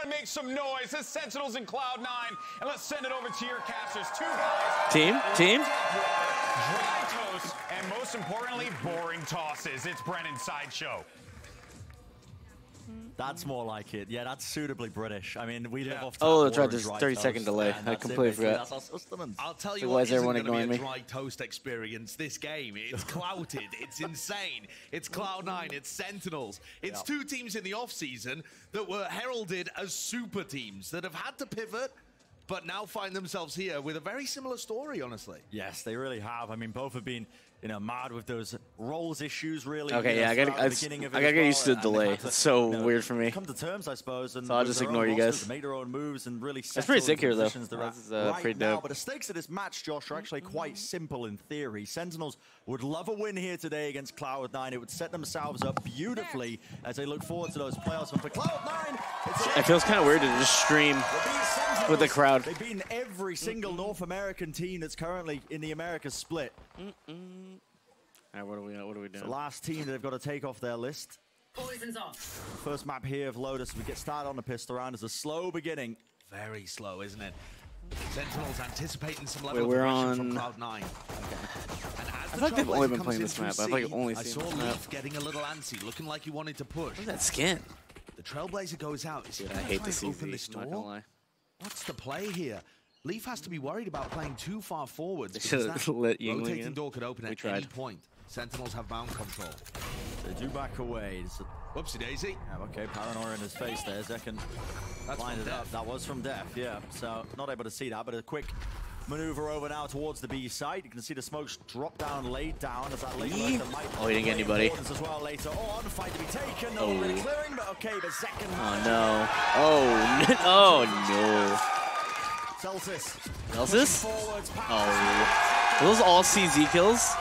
make some noise. The Sentinels in Cloud9. And let's send it over to your casters. Two guys. Team. Dry toast, and most importantly, boring tosses. It's Brennan's sideshow. That's more like it. Yeah, that's suitably British. I mean, we live off. Oh, that's right. There's a 30-second delay. I completely forgot. I'll tell you So what, why is everyone isn't gonna ignoring be me? a dry toast experience. This game, it's clouted, it's insane. It's Cloud9, it's Sentinels. It's two teams in the off-season that were heralded as super teams that have had to pivot, but now find themselves here with a very similar story, honestly. Yes, they really have. I mean, both have been, mad with those roles issues, really. Okay, yeah, I gotta get used to the delay. It's so weird for me. Come to terms, I suppose, and so I'll just ignore you guys. Make their own moves and really. It's pretty sick here, though. That's pretty dope. But the stakes of this match, Josh, are actually quite simple in theory. Sentinels would love a win here today against Cloud9. It would set themselves up beautifully as they look forward to those playoffs. And for Cloud9, it feels kind of weird to just stream with the crowd. They've beaten every single North American team that's currently in the Americas split. All right, what are we doing? The last team that they've got to take off their list. Poison's off. First map here of Lotus. We get started on the pistol round as a slow beginning. Very slow, isn't it? Sentinels anticipating some level we're of aggression on from Cloud9. And I feel like they've only been playing this map. I've like only I seen saw this map. Leaf getting a little antsy, looking like he wanted to push. What's that skin? The Trailblazer goes out. Is he Dude, I gonna hate try the and open CV. this I'm not gonna door? lie. What's the play here? Leaf has to be worried about playing too far forwards. They because should've that let Yingling rotating in. door could open We at tried. any point. Sentinels have bound control. They do back away. Whoopsie daisy. Yeah, okay, Paranoia in his face there. Zekan lined it up. That was from Def, yeah. So not able to see that, but a quick maneuver over now towards the B site. You can see the smokes drop down, laid down as that late might. Oh, he didn't get anybody. As well later on, fight to be taken. Oh. Already clearing, but okay, but Zekan. Oh no! Oh, oh no! Celsius. Celsius? Forwards, Oh, are those all CZ kills?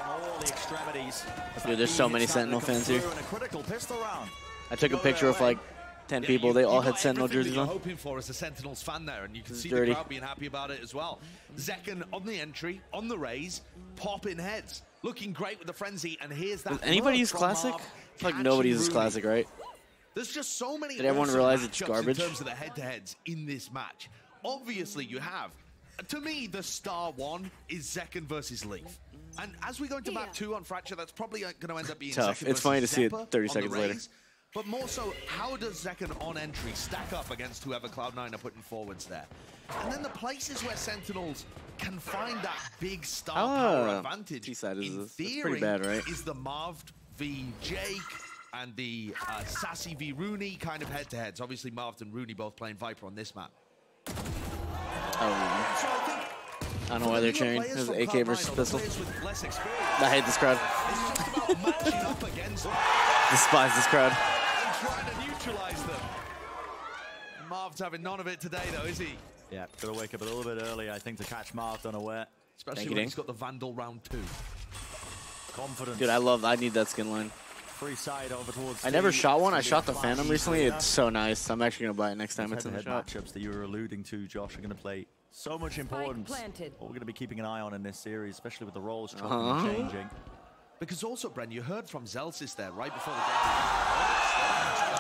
all the extremities. Dude, there's so many Sentinel fans here. In a critical pistol round. I took a picture of like 10 people. They all had Sentinel jerseys You're on. hoping for as a Sentinels fan there, and you can see dirty. the crowd being happy about it as well. Zekan on the entry, on the raise, popping heads, looking great with the frenzy. And here's that. Does anybody use Classic? I feel like nobody uses Classic, right? There's just so many. Did everyone awesome realize it's matchups garbage? in terms of the head-to-heads in this match? Obviously, you have. To me, the star one is Zekan versus Leaf. And as we go into map 2 on Fracture, that's probably going to end up being Tough. Zekan It's funny to versus see it Zeppa 30 on the seconds later. raise. But more so, how does Zekan on entry stack up against whoever Cloud9 are putting forwards there? And then the places where Sentinels can find that big star power advantage, T-side is in this? theory, That's pretty bad, right? is the Marv v Jake and the Sassy v Rooney kind of head-to-heads. Obviously, Marv and Rooney both playing Viper on this map. Oh, I don't know why they're cheering. This is AK versus pistol. I hate this crowd. Despise this crowd. And trying to neutralize them. Marv's having none of it today, though, is he? Yeah, got to wake up a little bit early, I think, to catch Marv unaware. Especially when he's got the Vandal round 2. Confidence. Dude, I need that skin line. Free side over towards I never shot one. I shot the Phantom recently. It's so nice. I'm actually going to buy it next time it's in the shop. Matchups that you were alluding to, Josh, are going to play so much importance. What we're going to be keeping an eye on in this series, especially with the roles changing. Because also, Bren, you heard from Zelsis there right before the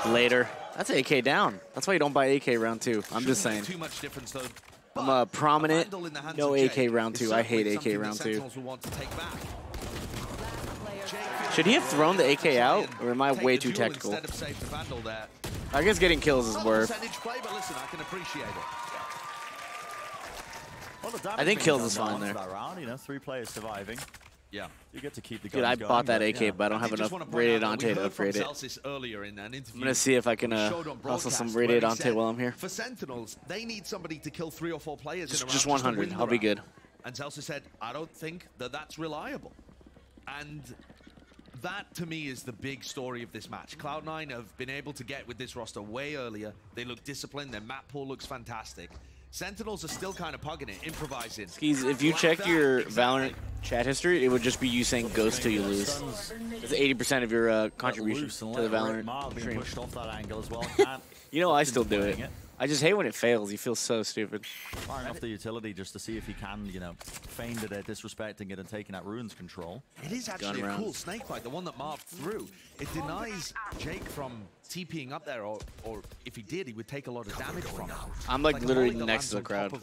game. Later. That's AK down. That's why you don't buy AK round 2. I'm just saying. Too much difference, though. I'm a prominent. No AK round 2. I hate AK round 2. Should he have thrown the AK out, or am I way too technical? I guess getting kills is worth. I think kills is fine there. Round, 3 players surviving. Yeah. You get to keep the Dude, I bought that AK, but I don't have enough Radiant Ante to upgrade it. I'm going to see if I can hustle some Radiant Ante while I'm here. For Sentinels, they need somebody to kill 3 or 4 players in a round. Just 100. I'll be good. And Zelsis said, I don't think that that's reliable. And that, to me, is the big story of this match. Cloud9 have been able to get with this roster way earlier. They look disciplined. Their map pool looks fantastic. Sentinels are still kind of pugging it, improvising. Skis, if you check your Valorant chat history, it would just be you saying ghost till you lose. It's 80% of your contribution to the Valorant stream. Pushed off that angle as well. You know, I still do it. I just hate when it fails. You feel so stupid. Firing off the utility just to see if he can, you know, feign that they're disrespecting it and taking out Rune's control. It is actually a cool snake bite, the one that Marv threw. It denies Jake from TPing up there, or if he did, he would take a lot of damage from it. I'm like literally next to the crowd.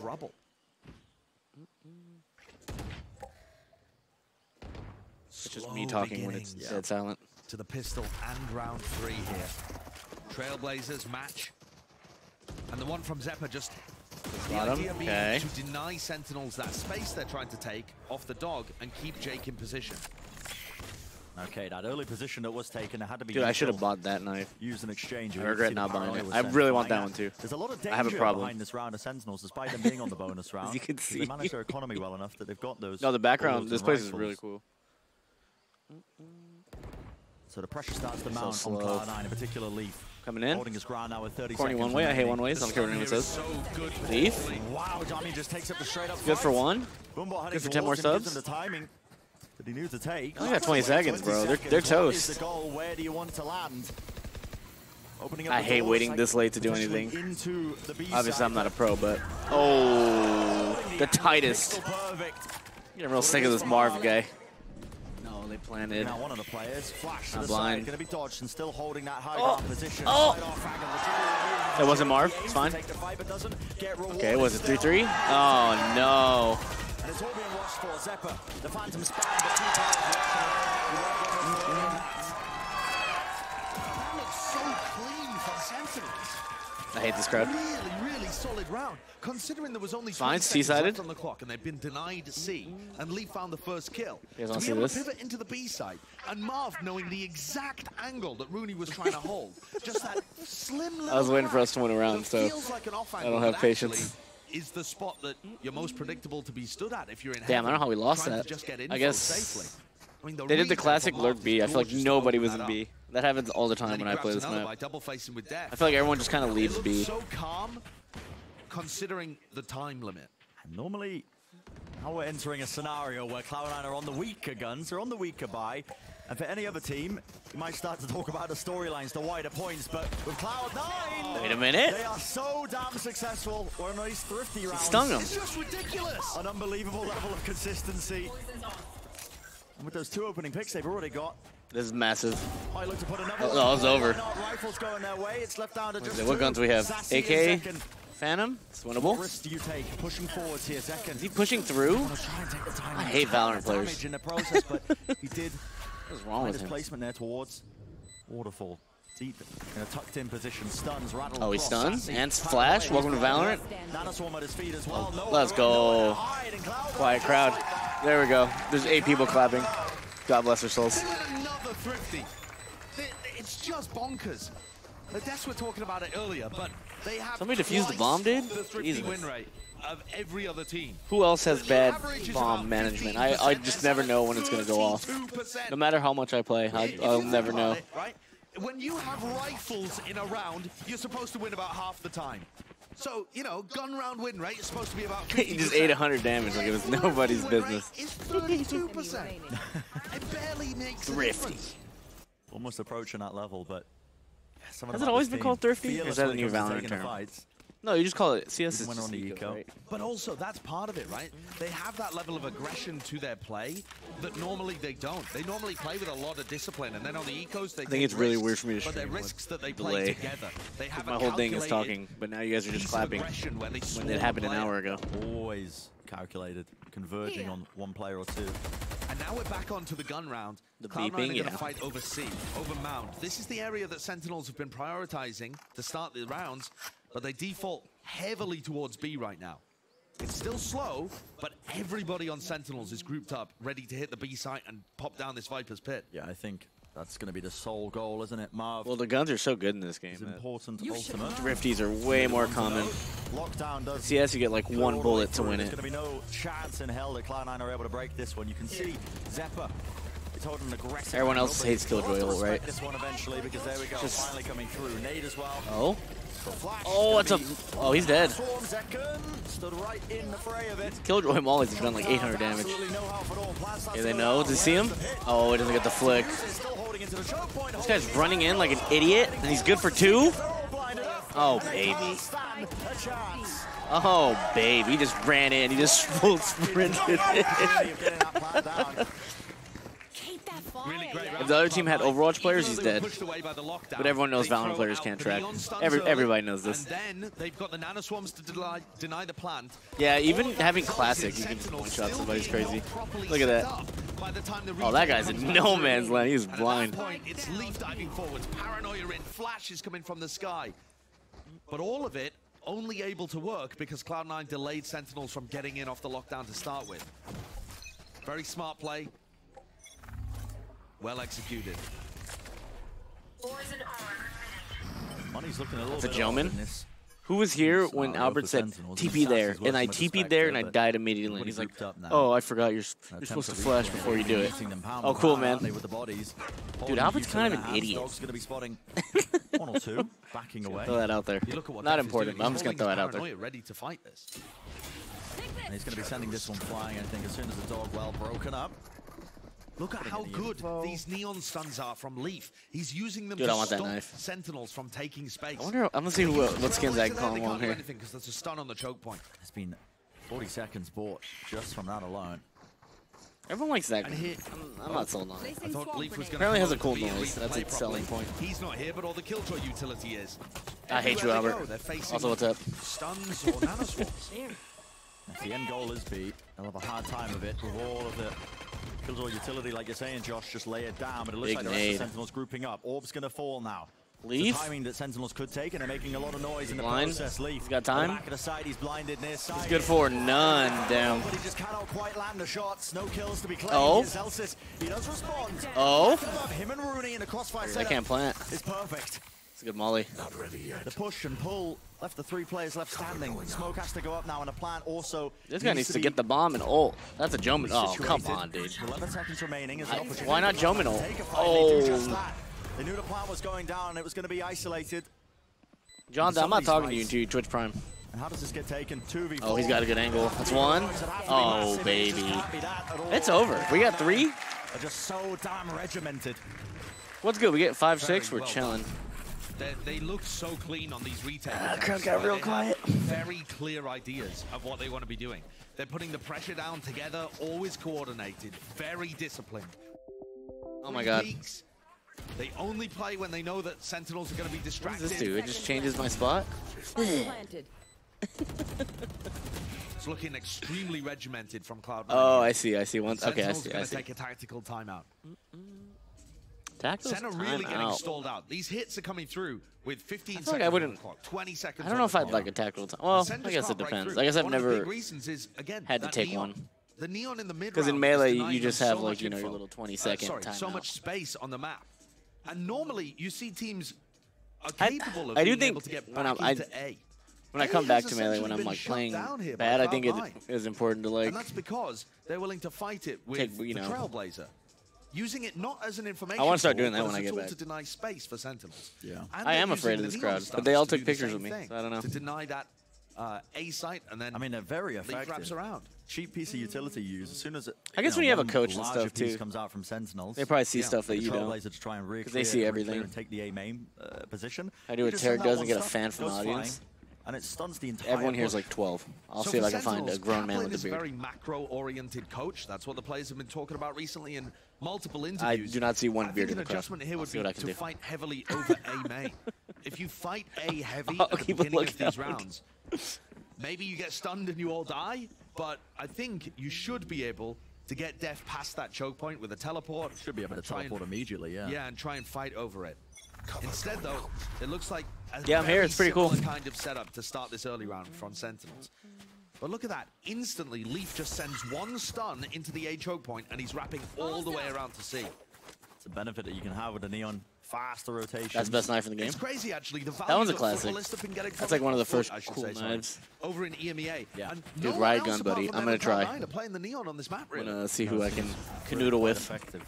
It's just me talking when it's dead silent. To the pistol and round 3 here. Trailblazers match. And the one from Zeppa just the idea being to deny Sentinels that space they're trying to take off the dog and keep Jake in position. Okay, that early position that was taken, it had to be. Dude, I should have bought that knife. Used an exchange. I regret not buying it. I really want that one too. There's a lot of danger I have a problem behind this round of Sentinels, despite them being on the bonus round. As you can see, they managed their economy well enough that they've got those. No, the background. This place is really cool. So the pressure starts to mount on Cloud9, in particular Leaf. Coming in. Holding his ground now with 30 Corny seconds. one way. I hate one ways. I don't care what anyone says. Leaf. Wow, Johnny just takes up the straight up. Good for one. Good for 10 more subs. The timing that he knew to take. Oh, you got 20 seconds, bro. They're toast. The goal. Where do you want to land? I hate waiting this late to do anything. Obviously, I'm not a pro, but oh, the tightest. Getting real sick of this Marv guy. No, they planted. Now one of the players flashed I'm blind. Going to be dodged and still holding that high ground position. Oh! That wasn't Marv. It's fine. Okay, was it 3-3? Oh no. And it's all being watched for Zeppa. The Phantom spam, that looks so clean from Sentinels. I hate this crowd. Really solid round, considering there was only 20 seconds C-sided left on the clock and they've been denied C, and Leaf found the first kill. You guys to want be to able see to pivot into the B side, and Marv knowing the exact angle that Rooney was trying to hold, just that slim little I was waiting for us to win a round, so like an off I don't have patience. Is the spot that you're most predictable to be stood at if you're in. Damn, I don't know how we lost that. I guess safely. I mean, they did the classic lurk B. I feel like nobody was in B. That happens all the time when I play this map. I feel like everyone just kind of leaves B. So calm, considering the time limit. And normally, now we're entering a scenario where Cloud9 are on the weaker guns, or on the weaker buy. And for any other team, you might start to talk about the storylines, the wider points, but with Cloud9, wait a minute. They are so damn successful. We're in these thrifty rounds. He stung him. It's just ridiculous. An unbelievable level of consistency. And with those 2 opening picks they've already got. This is massive. Might look to put another oh, it's over. Rifles going their way. It's left down to just what guns do we have? AK? Phantom? It's winnable. What risk do you take? Pushing forwards here, Zekken. Is he pushing through? I hate Valorant players. In the process, but he did. What's wrong with his placement there towards Waterfall. Deep in a tucked in position. Stuns, rattle. Oh, he stuns? And Flash. Welcome to Valorant. Nanoswarm at his feet as well. Let's go. Quiet crowd. There we go. There's 8 people clapping. God bless their souls. Another thrifty. It's just bonkers. The Deaths were talking about it earlier, but they have. Somebody defused the bomb, dude? The thrifty win rate of every other team. Who else has bad bomb management? I just never know when it's going to go off. No matter how much I play, I'll never know. Right? When you have rifles in a round, you're supposed to win about half the time. So, you know, gun round win rate is supposed to be about 50%. He just ate 100 damage like it was nobody's business. It's 32%. It barely makes a difference. Almost approaching that level, but... Has it always been called thrifty? Or is that a new Valorant term? No, you just call it CS is on the eco. Right? But also, that's part of it, right? They have that level of aggression to their play that normally they don't. They normally play with a lot of discipline, and then on the ecos, they I think it's really weird for me to stream. But they're risks that they play together. They have my whole thing is talking, but now you guys are just clapping when it happened an hour ago. Always calculated, converging on one player or two. And now we're back onto the gun round. The Cloud9 beeping, are going to fight over C, over Mound. This is the area that Sentinels have been prioritizing to start the rounds, but they default heavily towards B right now. It's still slow, but everybody on Sentinels is grouped up, ready to hit the B site and pop down this Viper's pit. Yeah, I think that's going to be the sole goal, isn't it, Marv? Well, the guns are so good in this game. It's important ultimate. Thrifties are way more common. Lockdown does. CS, you get like 1 bullet to win it. There's going to be no chance in hell that Cloud9 are able to break this one. You can see Zeppa. It's holding an aggressive. Everyone else hates Killjoy, right? This one eventually, because there we go. Just finally coming through. Nade as well. Oh. Oh, it's a. Oh, he's dead. Stood right in the fray of it. Killjoy Molly's has done like 800 damage. Yeah, they know. Does he see him? Oh, he doesn't get the flick. This guy's running in like an idiot, and he's good for 2. Oh, baby. Oh, baby. He just ran in. He just full sprinted in. Really great If the other team had Overwatch players, he's dead. But everyone knows Valorant players can't track. Everybody knows this. And then they've got the nanoswarms to deny the plant. Yeah, even having Classic, you can just one-shot somebody's crazy. Look at that. Oh, that guy's in no man's land. He's blind. It's Leaf diving forwards, paranoia in, flashes coming from the sky. But all of it only able to work because Cloud9 delayed Sentinels from getting in off the lockdown to start with. Very smart play. Well executed. Money's looking a little It's a bit gentleman. off in this. Who was here when Albert said TP there, and I TP'd there and I died immediately? And he's like, oh, I forgot you're supposed to flash before you do it. Oh, cool, man. Dude, Albert's kind of an idiot. Dog's going to be spotting one or two, backing away. Throw that out there. Not important, but I'm just going to throw it out there. Ready to fight this. And he's going to be sending this one flying, I think, as soon as the dog well broken up. Look at how good these neon stuns are from Leaf. He's using them Dude, to I want that stop knife. Sentinels from taking space. I wonder, I'm going to see what skins I can call him on here. Because there's a stun on the choke point. It's been 40 seconds bought just from that alone. Everyone likes that And guy. here, I'm not sold on it. I thought Leaf was going Apparently has a cool noise. That's its selling point. He's not here, but all the Killjoy utility is. I hate you, Everywhere they Albert. go, they're facing Also, what's up? Stuns or nanoswarms. If the end goal is beat, they'll have a hard time of it with all of the Killjoy utility, like you're saying, Josh, just lay it down, but it looks Big like the rest of nade. the Sentinels grouping up. Orb's going to fall now. Leaf? It's a timing that Sentinels could take, and they're making a lot of noise in the Blind? process. Leaf. He's got time? Back of the side, he's blinded near side. He's good for none. Damn. But he just cannot quite land the shots. No kills to be claimed. Oh. Here's Elsis. He does respond. Oh. Him and Rooney in the crossfire I setup can't plant. is perfect. It's a good molly. The push and pull left the three players left standing. Smoke has to go up now, and the plant also. This guy needs to get the bomb and ult. That's a Joman. Oh, come on, dude. 11 seconds remaining. As Why not Joman ult? Oh. They knew the plant was going down, and it was going to be isolated. John, I'm not talking to you until you Twitch Prime. And how does this get taken? 2v4. Oh, he's got a good angle. That's one. Oh, baby. It's over. We got 3. They're just so damn regimented. What's good? We get 5-6. We're chilling. They look so clean on these retail crowd got real quiet. Very clear ideas of what they want to be doing. They're putting the pressure down together, always coordinated, very disciplined. Oh my god. Peaks. They only play when they know that Sentinels are going to be distracted. What does this do? It just changes my spot? Planted. It's looking extremely regimented from Cloud9. Oh, I see. I see. Okay, I Sentinel's see. I going to see. take a tactical timeout. Tactical Senna really getting timeout. stalled out. These hits are coming through with 15 seconds like I on wouldn't- the clock, 20 seconds I don't know on if the I'd clock. like a tactical time. Well, Sen I just guess it can't break depends. through. I guess I've One of the never big reasons is, again, had to that take neon. one. The neon in the mid Because in round Melee, is denying you just them have, so like, much you know, your info. little 20-second Sorry, so timeout. much space on the map. And normally, you see teams are I- capable of I do being think able to get when back I'm- into A. When I A come back has to Melee, when essentially I'm been like shut playing down here by bad, I think it Cloud9. is important to like. And that's because they're willing to fight it with Take, you the know. Trailblazer. Using it not as an information I wanna start tool, doing that but when as I a get tool back. to deny space for Sentinels. Yeah. And I they're am afraid of using this the neon crowd, but stuns they all to took do the pictures same with me, thing, so I don't know. To deny that A site, and then I mean, they're very Leaf effective. wraps around. Cheap piece of utility use. As soon as it, I guess when you have a one coach and larger stuff, piece too, comes out from Sentinels. They probably see Yeah. stuff that the you don't. Trailblazer to try and rear 'Cause they see clear everything. and take the A main position. I do They what just Tarek send that does one and get a stuff, fan from the goes audience. flying, and it stuns the entire Everyone here is push. like 12. I'll So see if for I can find a Sentinels, grown man Kaplan with is a a beard. very macro-oriented coach. That's what the players have been talking about recently in multiple I interviews. do not see one I beard think in an the crowd. adjustment here I'll would see be what I can to do. fight heavily over A main. If you fight A heavy I'll at the keep a beginning of these lookout. rounds, maybe you get stunned and you all die, but I think you should be able to get Def past that choke point with a teleport. Should be able to and try teleport and, immediately, yeah. Yeah, and try and fight over it. Instead, though, it looks like a Yeah, I'm here. very It's pretty cool. similar kind of setup to start this early round from Sentinels. But look at that. Instantly, Leaf just sends one stun into the A choke point, and he's wrapping all the way around to C. It's a benefit that you can have with the neon faster rotation. That's the best knife in the game. It's crazy, actually. The That one's a value classic. Futbolists have been getting That's from like one of the foot, first I should cool say, sorry, knives. over in EMEA. Yeah. And Dude, no one Riot else gun, apart buddy. from I'm them gonna and try. Cloud9 are playing the neon on this map, I'm really. gonna see who I can Really canoodle quite with. Effective.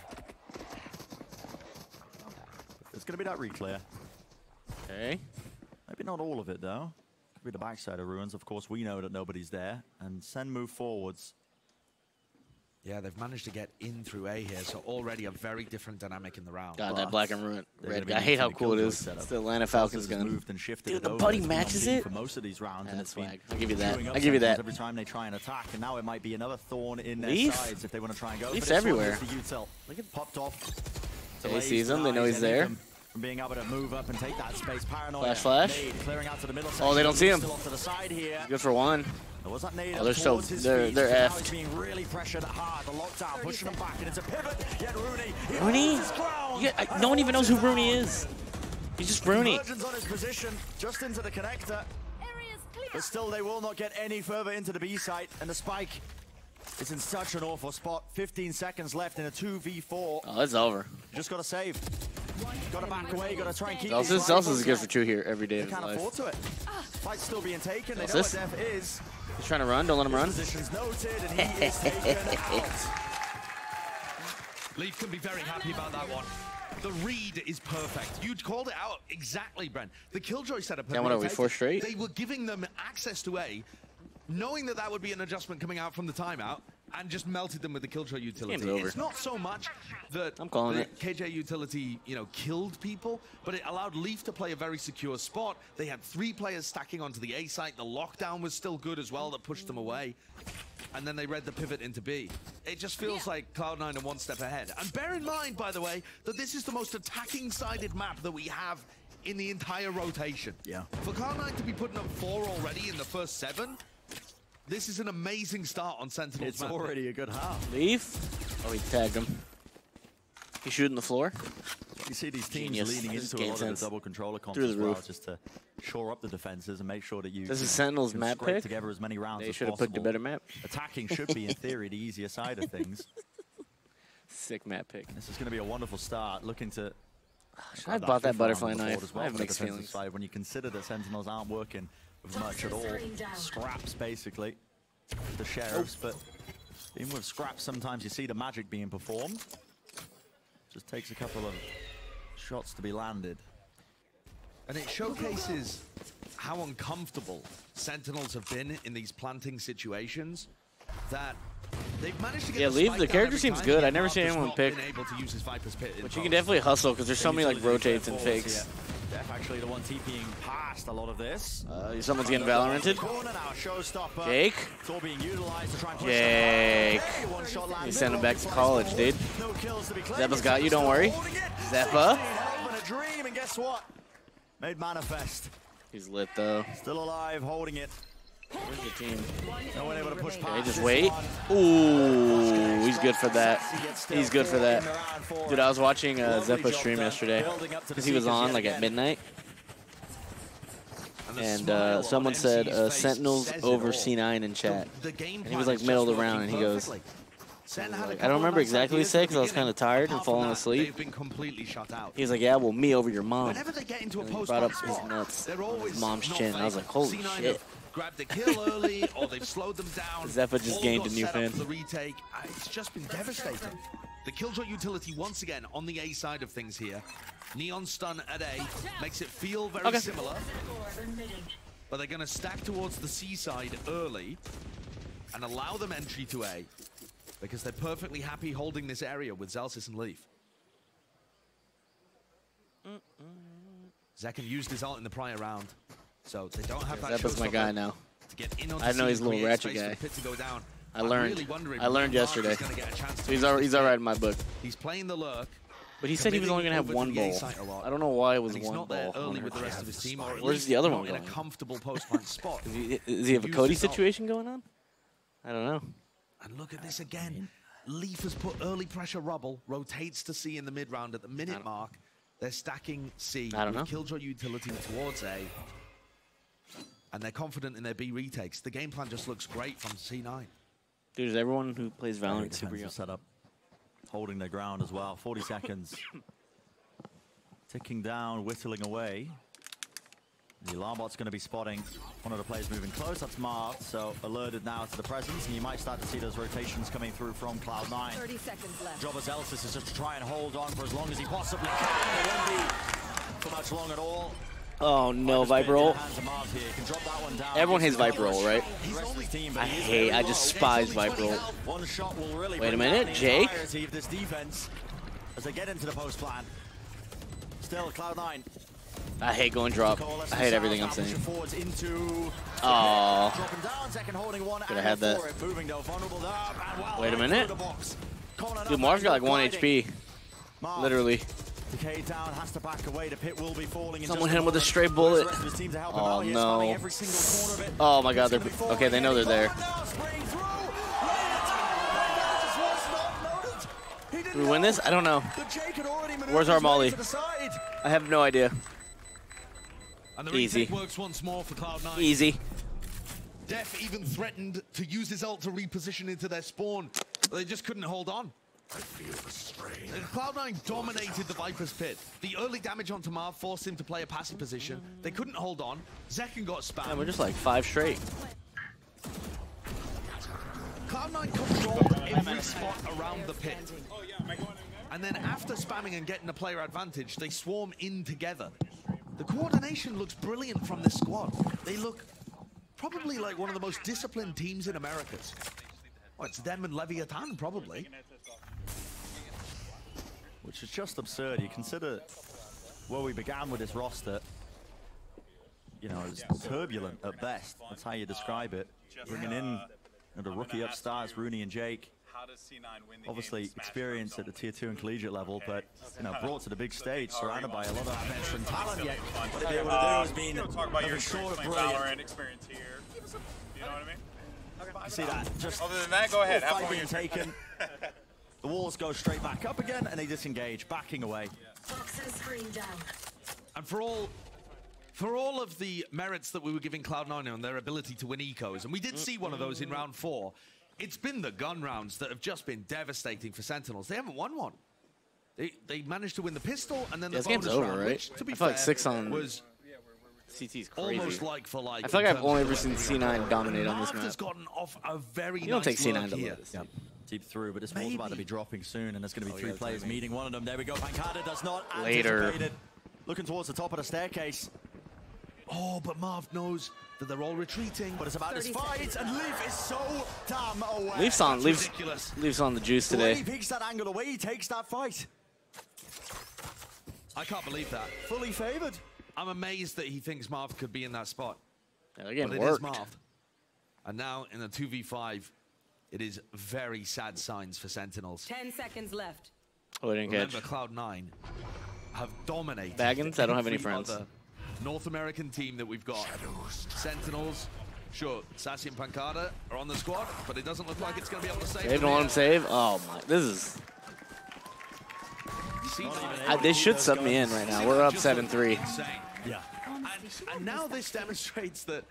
It's going to be that reclear. Okay. Maybe not all of it, though. Could be the backside of ruins. Of course, we know that nobody's there. And Sen move forwards. Yeah, they've managed to get in through A here, so already a very different dynamic in the round. God, that black and red guy. I hate how cool it is. It's the Atlanta Falcons gun. Moved and shifted. Dude, the buddy matches it. For most of these rounds, and that's it's been swag. I'll give you that. queuing up I'll give you that. every time they try and attack, and now it might be another thorn in their Leaf? sides if they want to try and go. Leaf's for this one. everywhere. There's the util. Look at popped off. They sees him. They know he's there. From being able to move up and take that space. Paranoia. Flash. Nade clearing out to the middle. Oh, they don't see him. Still off to the side here. Good for one. Was that nade Oh, they're so towards his they're feet? they're Now effed. he's being really pressured hard. The lockdown pushing him back, and it's a pivot. Yet Rooney. he Rooney? holds his ground. Yeah, no one even knows who Rooney is. He's just Rooney. Convergence on his position, just into the connector. But still, they will not get any further into the B site, and the spike is in such an awful spot. 15 seconds left in a 2v4. Oh, it's over. Just got to save. Got to back away. Got to try and keep. Zelsis is good for 2 here every day They of his can't life. afford to it. Fight's still being taken. They know Zelsis? what death is. He's trying to run. Don't let him run. Position's noted, and he is taken out. Leaf can be very happy about that one. The read is perfect. You called it out exactly, Brent. The Killjoy setup. Damn, what are we, 4 straight? They were giving them access to A, knowing that that would be an adjustment coming out from the timeout, and just melted them with the Killjoy utility. Game's over. It's not so much that I'm calling the it. KJ utility, killed people, but it allowed Leaf to play a very secure spot. They had 3 players stacking onto the A site. The lockdown was still good as well, that pushed them away. And then they read the pivot into B. It just feels like Cloud9 are 1 step ahead. And bear in mind, by the way, that this is the most attacking-sided map that we have in the entire rotation. Yeah. For Cloud9 to be putting up 4 already in the first 7, this is an amazing start on Sentinel's It's map. already a good half. Leaf. Oh, he tagged him. He's shooting the floor. You see these teams Genius. leaning This is into a game lot of sense. the double controller comps Through the as well, roof. just to shore up the defenses and make sure that you This is Sentinel's can map scrape pick. together as many rounds They as should have possible. picked a better map. Attacking should be, in theory, the easier side of things. Sick map pick. This is going to be a wonderful start. Looking to. I bought that fifth butterfly round on the board knife. as well I have from the mixed defensive feelings. side. When you consider that Sentinels aren't working with much at all, scraps basically, the sheriffs. But even with scraps, sometimes you see the magic being performed. Just takes a couple of shots to be landed. And it showcases how uncomfortable Sentinels have been in these planting situations, that they've managed to get Leaf, spike the down character every seems time, good. yet I never Marth seen has anyone not pick. been able to use his Viper's Pit in But you can post. definitely hustle because there's so many like rotates and Utilities fakes. here. Def actually the one TPing past a lot of this. Someone's getting Valoranted. Corner now, showstopper. Jake. It's all being utilized to try and push Jake. them. One shot landed. You send him back to college, dude. No kills to be claimed. Zeppa's got you, don't worry. Zeppa. Help in a dream, and guess what? Made manifest. He's lit though. Still alive, holding it. Where's the team? No one able to push past. Okay, just this wait. one. Ooh, he's good for that. He's good for that. Dude, I was watching Zeppa stream yesterday because he was on like at midnight. And someone said Sentinels over C9 in chat. And he was like middle of the round and he goes, I don't remember exactly what he said because I was kind of tired and falling asleep. They've been completely shut out. He was like, yeah, well, me over your mom. Whenever they get into a And he post brought up his spot, nuts they're on always his mom's not chin. And I was fake. like, holy C9 shit. have grabbed the kill early, or they've slowed them down. Zeppa just All gained got a new set up fan. for the retake. It's just been devastating. The Killjoy utility once again on the A side of things here. Neon stun at A makes it feel very similar. But they're going to stack towards the C side early and allow them entry to A, because they're perfectly happy holding this area with Zelsis and Leaf. Zekken used his ult in the prior round, so they don't have that. Zeppa's my guy now. To get in I know he's a little ratchet guy. I learned. I learned yesterday. So he's all right in my book. He's playing the lurk. But he said he was only gonna have one ball. I don't know why it was He's one not there ball. early with the rest of his team. Or at Where's least the other not one in a going? comfortable post-plant spot. Does he have a Use Cody his ult. situation going on? I don't know. And look at this again. Leaf has put early pressure rubble, rotates to C in the mid-round at the minute mark. They're stacking C I don't with know. Killjoy utility towards A. And they're confident in their B retakes. The game plan just looks great from C9. Dude, is everyone who plays Valorant super Defensive young? setup, holding their ground as well. 40 seconds. Ticking down, whittling away. The alarm bot's going to be spotting one of the players moving close. That's Marth, so alerted now to the presence, and you might start to see those rotations coming through from Cloud9. 30 seconds left. Job as Elsis is just to try and hold on for as long as he possibly can. It won't be for much long at all. Oh no, Viper roll. Everyone hates Viper roll, right? I despise Viper roll. Wait a minute, Jake. As they get into the post plan. Still, Cloud9. I hate going drop. I hate everything I'm saying. Oh. Could have had that. Wait a minute. Dude, Marv's got like 1 HP. Literally. Has to back away. The pit will be falling in. Someone hit him with a stray bullet. Oh no. Oh my god, they're okay, they know they're there. Do we win this? I don't know. Where's our molly? I have no idea. And the Easy. retake works once more for Cloud9. Easy. Def even threatened to use his ult to reposition into their spawn. They just couldn't hold on. I feel the strain. Cloud9 dominated the Viper's pit. The early damage onto Marv forced him to play a passive position. They couldn't hold on. Zekken got spammed. Yeah, we're just like 5 straight. Cloud9 controlled every spot around the pit. And then after spamming and getting a player advantage, they swarm in together. The coordination looks brilliant from this squad. They look probably like one of the most disciplined teams in Americas. Oh, it's them and Leviathan, probably. Which is just absurd. You consider where we began with this roster. You know, it's turbulent at best. That's how you describe it. Bringing in the rookie upstarts, Rooney and Jake. Obviously experience at the tier 2 and collegiate level, but you know, brought to the big stage, surrounded by a lot of veteran talent. Yet what they've been able to do has been talk about your short of VALORANT experience here. You know what I mean? You see that? Just other than that, go ahead. Have fight fun being with your taken. The walls go straight back up again, and they disengage, backing away. And for all of the merits that we were giving Cloud9 on their ability to win ecos, and we did see one of those in round 4, it's been the gun rounds that have just been devastating for Sentinels. They haven't won one. They managed to win the pistol, and then the this game's bonus over, round, right? which, to be I feel fair, like 6 on was CT's crazy. almost like for like. I feel like I've in terms only of ever seen C9 dominate on this Marv has map. gotten off a very You don't take nice C9 look to here. lose. Yep. Deep through, but this wall's about to be dropping soon, and there's going to be 3 yeah, players meeting one of them. There we go. Pancada does not Later. anticipate it. Looking towards the top of the staircase. Oh, but Marv knows that they're all retreating. But it's about this fight, and Leaf is so damn away. Leaf's on the juice The way today. he peeks that angle away, he takes that fight. I can't believe that. Fully favored. I'm amazed that he thinks Marv could be in that spot. Yeah, they're getting But it is worked. Marv. And now in the 2v5, it is very sad signs for Sentinels. 10 seconds left. Oh, I didn't catch. Remember, Cloud9 have dominated. Baggins? I don't have any every friends. other North American team that we've got. Sentinels, sure, Sassy and Pancada are on the squad, but it doesn't look like it's going to be able to save They them don't want here. him save? Oh my, this is... They should sub me in right now. We're up 7-3. Yeah. And now this demonstrates that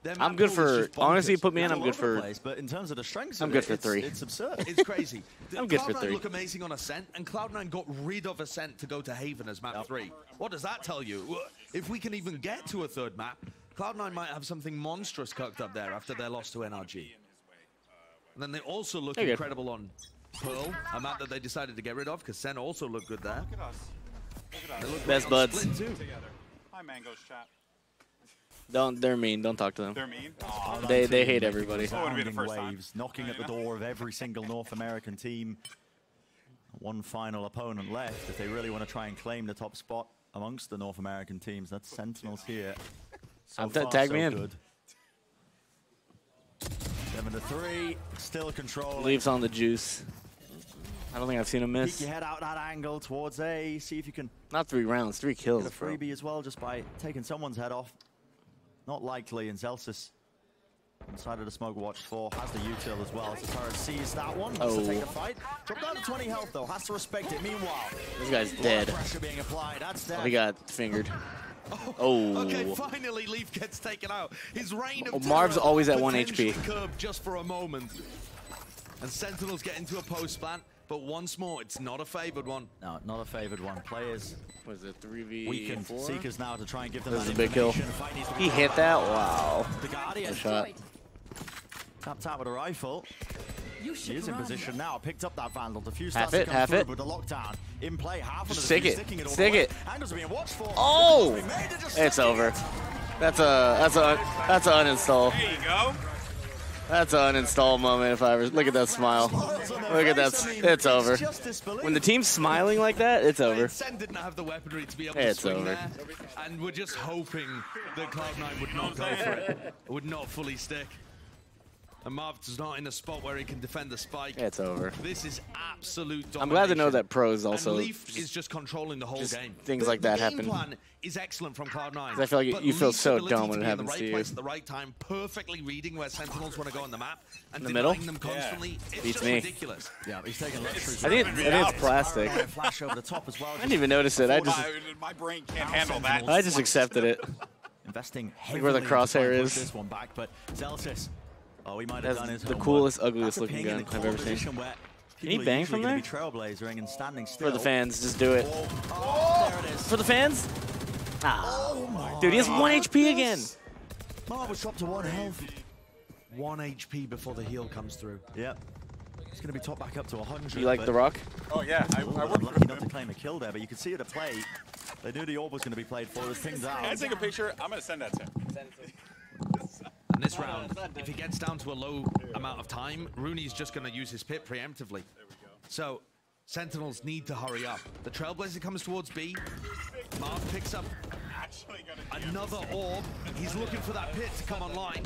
their I'm map good pool is for... just bonkers. Honestly, put me in, I'm All good over the for... place, but in terms of the strengths I'm of good it, for 3. It's absurd. It's crazy. I'm good for Cloud9 3. look amazing on Ascent, and Cloud9 got rid of Ascent to go to Haven as map 3. What does that tell you? If we can even get to a 3rd map, Cloud9 might have something monstrous cooked up there after their loss to NRG. And then they also look They're good. incredible on Pearl, a map that they decided to get rid of, because Sen also looked good there. They look Best great on buds. Split too. Hi, Mango's chat. They're mean. Don't talk to them. They're mean. They hate everybody. Oh, it'll be the Sounding first time. waves, knocking at the door of every single North American team. One final opponent left if they really want to try and claim the top spot amongst the North American teams. That's Sentinels here. So far, tag so me in. good. 7-3, still control. Leaves on the juice. I don't think I've seen him Peek miss. your head out that angle towards A. See if you can Not 3 rounds, 3 kills. get a bro. freebie as well just by taking someone's head off. Not likely, and Zelsis inside of the smoke watched for has the util as well. So Tara sees that one, wants to take the fight. Drop down to 20 health though, has to respect it. Meanwhile, This guy's a lot of dead. pressure being applied. That's dead. He got fingered. Oh. Okay, finally Leaf gets taken out. His reign of Marv's terror always at 1 potentially HP. curbed just for a moment. And Sentinels get into a post plant, but once more, it's not a favored one. No, not a favored one. Players Was it 3v4? weakened. Seekers now to try and give them This is that a big kill. information. Fight needs to be He done. hit that? Wow. The Guardian Good shot. tapped out with a rifle. He is in position now. Picked up that Vandal. Defuse Half starts to it, come half through, it. but the lockdown in play. Half of the Stick defuse it, sticking it all stick the way. it. Angles are being watched for. Oh! Just It's sticking over. it. That's an uninstall. There you go. That's an uninstall moment if I ever look at that smile. Look at that. It's over. When the team's smiling like that, it's over. Sen didn't have the weaponry to be able to It's swing over. there, and we're just hoping that Cloud9 would not go for it, would not fully stick. And Marv's not in a spot where he can defend the spike. It's over. This is absolute domination. I'm glad to know that pros also And Leaf is just controlling the whole game. things like that the happen. game plan is excellent from Cloud9. I feel like but you feel Leaf's so ability dumb when to it be in happens the right to you. place at the right time, perfectly reading where Sentinels want to go on the map, and In the middle? denying them constantly. It's Beats just me. ridiculous. Yeah, he's taking luxury. I think it's plastic. Flash over the top as well. I didn't even notice it. I just My brain can't handle that. I just accepted it. Investing Like where the heavily to try crosshair and push is. This one back, but Zelsis, oh, he might have That's done his the homework. coolest, ugliest After looking being in gun the I've ever core seen. position where Can he people are bang usually from gonna there? be trailblazing and standing still. For the fans, just do it. Oh, there it is. For the fans? Ah. Oh my Dude, he has 1 HP again. Marv was dropped to 1 health. 1 HP before the heal comes through. Yep. He's going to be top back up to 100. You like but- the rock? Oh yeah, I Ooh, worked lucky for not to claim a kill there, but you could see at the play, they knew the orb was going to be played for. This thing's out. Can I take a picture? I'm gonna send that to him. And this round, if he gets down to a low amount of time, Rooney's just going to use his pit preemptively. There we go. So, Sentinels need to hurry up. The Trailblazer comes towards B. Marv picks up another orb. He's looking for that pit to come online.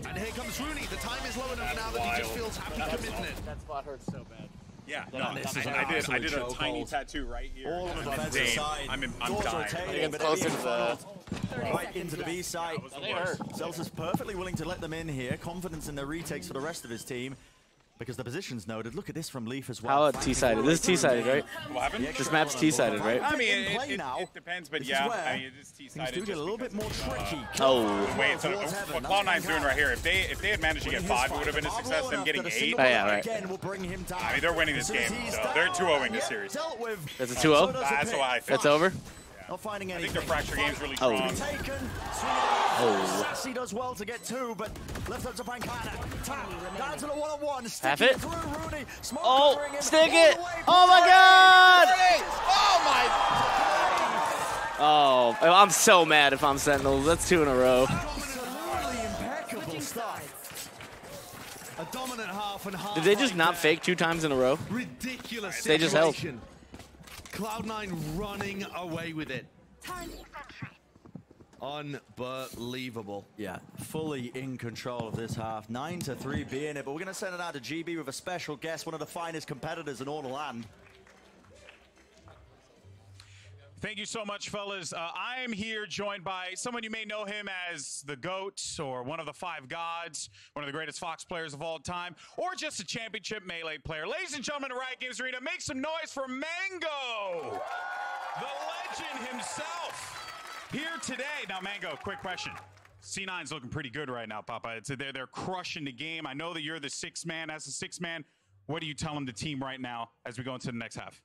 And here comes Rooney. The time is low enough now that he just feels happy committing it. That spot hurts so bad. Yeah, no, this is an I did absolute a tiny chokehold. tattoo right here. All on the I'm defensive insane. side. I'm Doors dying. rotating, but Closer being to the- funneled right into the B site. Zelsis perfectly willing to let them in here. Confidence in their retakes for the rest of his team. Because the position's noted. Look at this from Leaf as well. How about T-sided? This is T-sided, right? What happened? This map's T-sided, right? I mean, In play now, it depends, but this is yeah, where I mean, it is things T-sided. do get a little bit more tricky. Oh. Wait, so what Cloud9's doing right here, if they had managed to get 5, it would have been a success. Them getting 8. Oh, yeah, right. Again will bring him down. I mean, they're winning this game, so they're 2-0ing this series. Dealt with. That's a 2-0? That's what I think. That's over? Not finding I anything. think their fracture game's really Oh. strong. Taken. Oh. Sassy does well to get 2, but left up to Pankana. Tap. Down to the 1-on-1. Half it? Through Rooney. Smoke Oh, covering him stick all it! the way. Oh my god! Oh my! Oh, I'm so mad if I'm Sentinels. That's 2 in a row. Absolutely impeccable stuff. A dominant half and half. Did they just right not there. fake 2 times in a row? Ridiculous They just held. situation. Cloud9 running away with it. Unbelievable. Yeah, fully in control of this half. 9-3 being it, but we're going to send it out to GB with a special guest, one of the finest competitors in all the land. Thank you so much, fellas. I am here joined by someone you may know him as the GOAT or one of the 5 gods, one of the greatest Fox players of all time, or just a championship Melee player. Ladies and gentlemen of Riot Games Arena, make some noise for Mango, the legend himself, here today. Now, Mango, quick question. C9's looking pretty good right now, Papa. They're crushing the game. I know that you're the 6th man. As a 6th man, what are you telling the team right now as we go into the next half?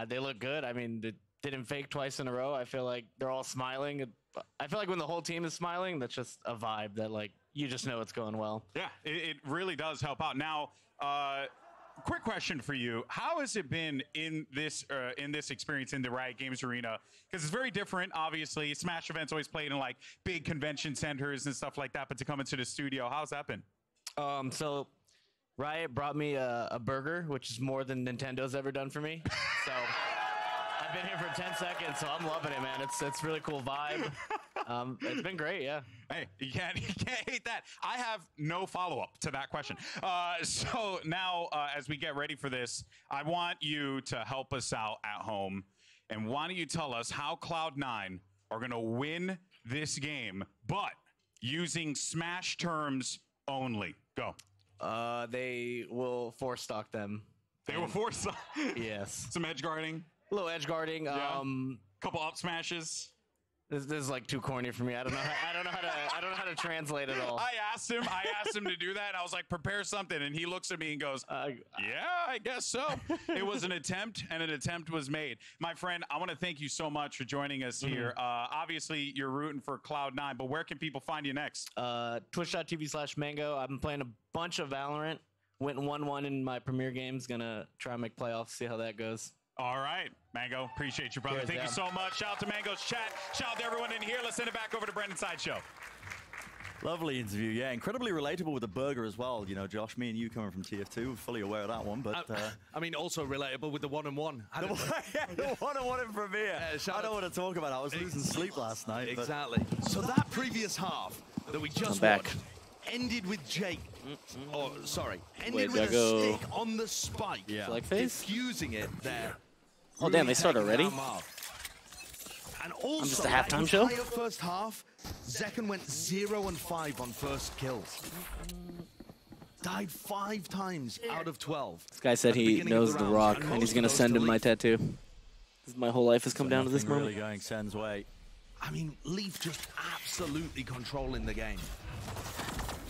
They look good. I mean, they didn't fake twice in a row. I feel like they're all smiling. I feel like when the whole team is smiling, that's just a vibe that, like, you just know it's going well. Yeah, it really does help out. Now, quick question for you: how has it been in this experience in the Riot Games Arena? Because it's very different. Obviously, Smash events always played in like big convention centers and stuff like that. But to come into the studio, how's that been? So Riot brought me a burger, which is more than Nintendo's ever done for me. So I've been here for 10 seconds, so I'm loving it, man. It's really cool vibe. It's been great, yeah. Hey, you can't hate that. I have no follow-up to that question. So now, as we get ready for this, I want you to help us out at home. And why don't you tell us how Cloud9 are going to win this game, but using Smash terms only? Go. They will force stock them. They will force Yes. some edge guarding, A little edge guarding. yeah. Couple up smashes. This is like too corny for me. I don't know how to translate it all. I asked him to do that. And I was like, prepare something, and he looks at me and goes, "Yeah, I guess so." It was an attempt, and an attempt was made. My friend, I want to thank you so much for joining us here. Obviously, you're rooting for Cloud9, but where can people find you next? Twitch.tv/Mango. I've been playing a bunch of Valorant. Went 1-1 in my premier games. Gonna try and make playoffs. See how that goes. All right, Mango. Appreciate you, brother. Cheers, Thank you so much. Shout out to Mango's chat. Shout out to everyone in here. Let's send it back over to Brendan Sideshow. Lovely interview, yeah. Incredibly relatable with the burger as well. You know, Josh, me and you coming from TF2, fully aware of that one. But I mean, also relatable with the one-on-one. The one-on-one in Premier. I don't want to talk about it. I was losing sleep last night. Exactly. So that previous half that we just watched ended with Jake. Oh, sorry. Ended with a stick on the spike. Yeah. Like face? Diffusing it there. Oh, damn, they start already? And also, I'm just a halftime show? First half, Zekken went 0-5 on first kills. Died 5 times out of 12. This guy said he knows The Rock, and he's going to send him my tattoo. My whole life has come down to this moment. Really going Sen's way. I mean, Leaf just absolutely controlling the game.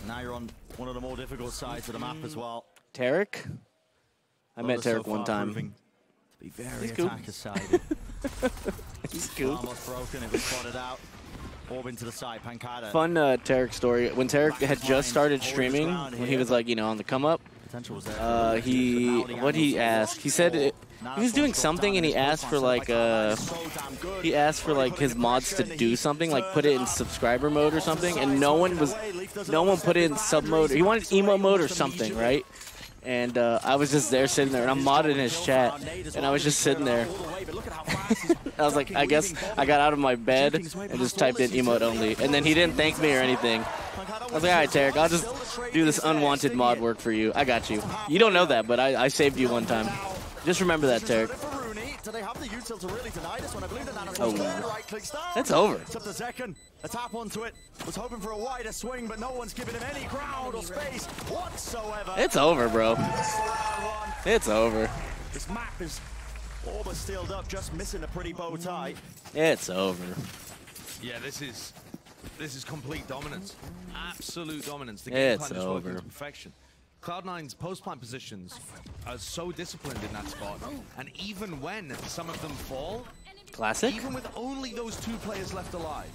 Now you're on one of the more difficult sides of the map as well. Tarek? I met Tarek one time. To be very attacker-sided. He's cool. Almost broken, it was spotted out. Orb into the side, Pancada. Fun Tarek story. When Tarek had just started streaming, when he was like, you know, on the come up, he asked? He said he was doing something, and he asked for like his mods to do something, like put it in subscriber mode or something, and no one put it in sub mode. He wanted emo mode or something, right? And I was just there sitting there, and I'm modded in his chat, and I was just sitting there. I was like, I guess I got out of my bed and just typed in emote only, and then he didn't thank me or anything. I was like, all right, Tarek, I'll just do this unwanted mod work for you. I got you. You don't know that, but I saved you one time. Just remember that, Tarek. That's over. A tap onto it. Was hoping for a wider swing, but no one's giving him any ground or space whatsoever. It's over, bro. It's over. This map is all but sealed up, just missing a pretty bow tie. It's over. Yeah, this is complete dominance. Absolute dominance. The game plan is working to perfection. Cloud9's post-plant positions are so disciplined in that spot, and even when some of them fall, classic. Even with only those 2 players left alive,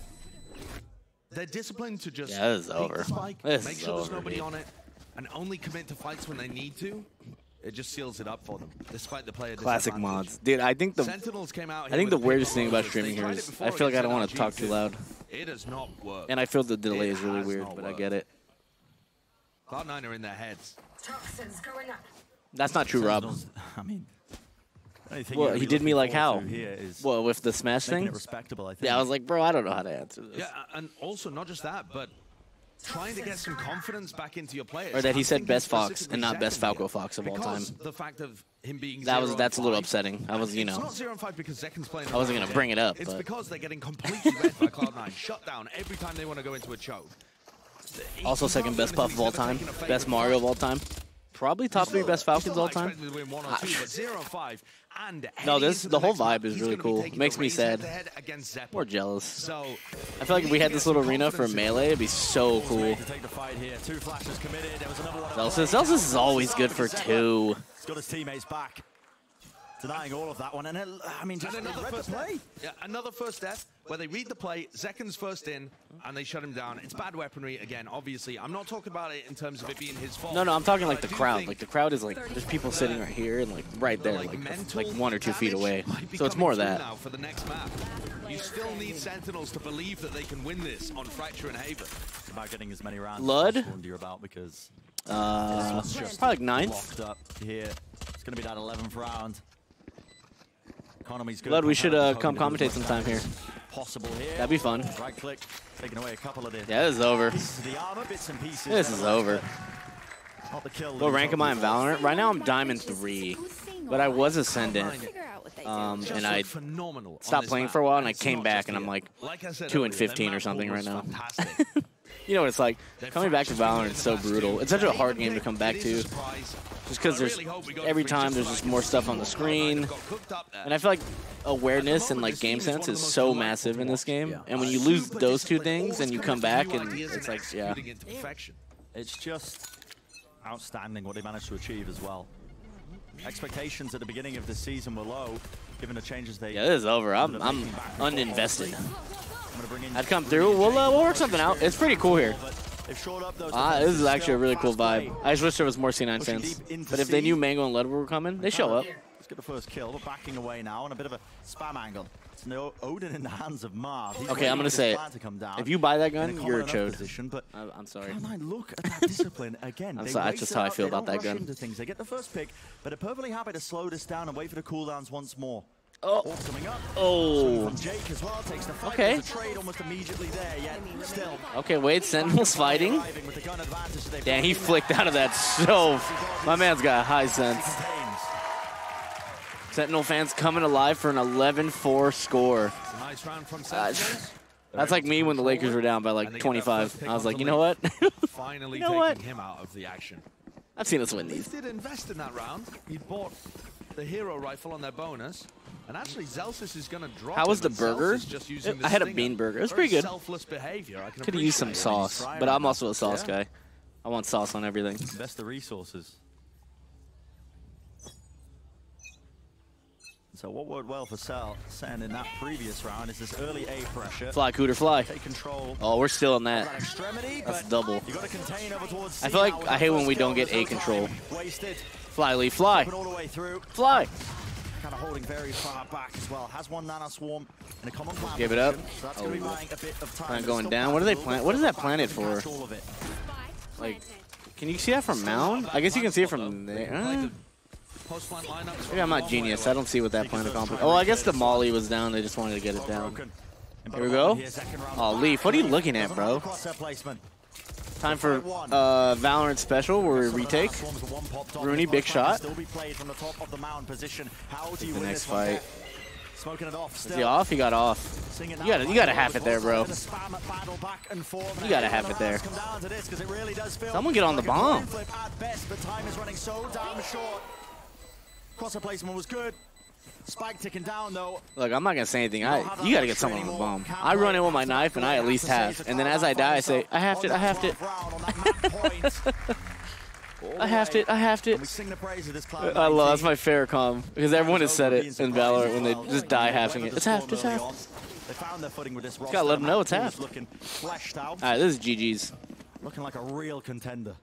they're disciplined to just this is over. The spike, this make is sure there's over, nobody on it, and only commit to fights when they need to. It just seals it up for them, despite the player classic mods. Dude, I think the weirdest thing about streaming here is I feel like I don't want to talk too loud. It does not work. And I feel the delay is really weird, but I get it. Cloud9 are in their heads. Toxins going up. That's not true, Rob. I mean, well, he did me like how? Well, with the smash thing? Respectable, I think. Yeah, I was like, bro, I don't know how to answer this. Yeah, and also not just that, but trying to get some confidence back into your players. Or that he said best Fox and not best Falco Fox of all time. The fact of him being that's a little upsetting. I was, you know, it's not 0-5 because Zekken's playing. I wasn't gonna bring it up. It's but because they're getting completely read by Cloud9, shut down every time they want to go into a choke. Also, second best Buff of all time, best Mario of all time. Probably top 3 best Falcons all time. No, the whole vibe is really cool. Makes me sad. More jealous. I feel like if we had this little arena for Melee, it'd be so cool. Celsius is always good for 2. He's got his teammates back. Denying all of that one, and I mean, just another first death where they read the play, Zekken's first in, and they shut him down. It's bad weaponry again, obviously. I'm not talking about it in terms of it being his fault. No, I'm talking like the crowd. Like the crowd is like, there's people sitting right here and like right there, like 1 or 2 feet away. So it's more of that. Now for the next map. You still need Sentinels to believe that they can win this on Fracture and Haven. It's about getting as many rounds Lud? as you're about because probably like 9th. Up here. It's going to be that 11th round. Lud, we should come commentate sometime here. Possible here. That'd be fun. Right click, taking away a couple of the. Yeah, this is over. The armor bits and pieces. This is over. Not the kill. What rank am I in Valorant? Right now I'm Diamond 3, but I was Ascendant. And I stopped playing for a while, and I came back, and I'm like 2 and 15 or something right now. You know what it's like? Coming back to Valorant is so brutal. It's such a hard game to come back to. Just because there's every time there's just more stuff on the screen. And I feel like awareness and like game sense is so massive in this game. And when you lose those two things and you come back and it's like, yeah. It's just outstanding what they managed to achieve as well. Expectations at the beginning of the season were low, given the changes they... Yeah, this is over. I'm uninvested. I'd come through. We'll work something out. It's pretty cool here. This is actually a really cool vibe. I just wish there was more C9 fans. But if they knew Mango and Ledward were coming, they show up. Let's get the first kill. We're backing away now on a bit of a spam angle. It's no Odin in the hands of Marv. Okay, I'm going to say it. If you buy that gun, you're a chode. But I'm sorry. Look at that discipline again. That's just how I feel about that gun. They get the first pick, but are perfectly happy to slow this down and wait for the cooldowns once more. Oh. Coming up. Oh. From Jake as well, takes the fight. Okay. The trade almost immediately there, yet still. Okay, wait, Sentinel's fighting. Damn, he flicked out of that so. My man's got a high sense. Sentinel fans coming alive for an 11-4 score. Nice round from That's like me when the Lakers were down by like 25. I was like, you know what? Finally you know what? taking him out of the action. I've seen us win He these. did invest in that round. He bought the hero rifle on their bonus. And actually, Zelsis is going to drop. How was the him, and burger? Zelsis just using the I had a stinger. bean burger. It was Very pretty good. Selfless behavior. I can Could have used some appreciate it. sauce, but I'm also a sauce guy. I want sauce on everything. Invest the resources. So what worked well for Sen in that previous round is this early A pressure. Fly, Cooter, fly. Take control. Oh, we're still in that. That's double. You got to contain over towards I feel like I hate when we don't get A control. Fly, Lee, fly. All the way through. Fly. Kind of holding very far back as well. Has one nano swarm in a common plan. Give it up. So that's going to be buying a bit of time. Plant going down. What are they plant? What is that planted for? Like, can you see that from Mound? I guess you can see it from there. Maybe I'm not genius. I don't see what that plant accomplished. Oh, I guess the Molly was down. They just wanted to get it down. Here we go. Oh, Leaf, what are you looking at, bro? Time for Valorant special where we retake. Rooney, big shot. The next fight. Is he off? He got off. You gotta have it there, bro. You gotta have it there. Someone get on the bomb. Crosser placement was good. Spike ticking down though. Look, I'm not gonna say anything. You gotta get someone on the bomb. I run in with my knife and I at least have. And then as I die, I say, I have it, I have it. I have it, I have it. I love, that's my favorite comm. Because everyone has said it in Valorant when they just die halving it. It's half, it's half. They found their footing with this roster. Gotta let them know it's half. Alright, this is GG's. Looking like a real contender.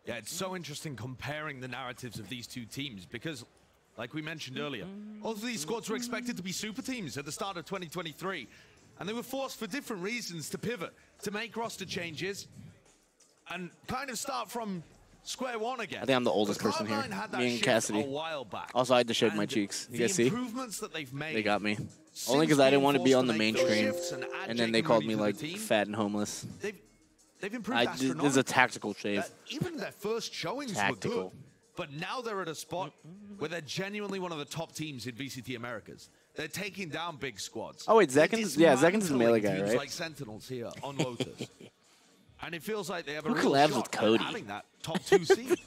Yeah, it's so interesting comparing the narratives of these two teams because, like we mentioned earlier, all of these squads were expected to be super teams at the start of 2023, and they were forced for different reasons to pivot, to make roster changes, and kind of start from square one again. I think I'm the oldest person here. Me and Cassidy. Also, I had to shave my cheeks. You guys see? They got me. Only because I didn't want to be on the main screen, and then they called me like fat and homeless. They've improved this is a tactical shave. Even their first showings were good. But now they're at a spot where they're genuinely one of the top teams in VCT Americas. They're taking down big squads. Oh wait, Zekins? Yeah, Zekins is a melee guy, right? Like Sentinels here on Lotus. And it feels like they have a Who real collabs shot with Cody? at having that top 2 seed.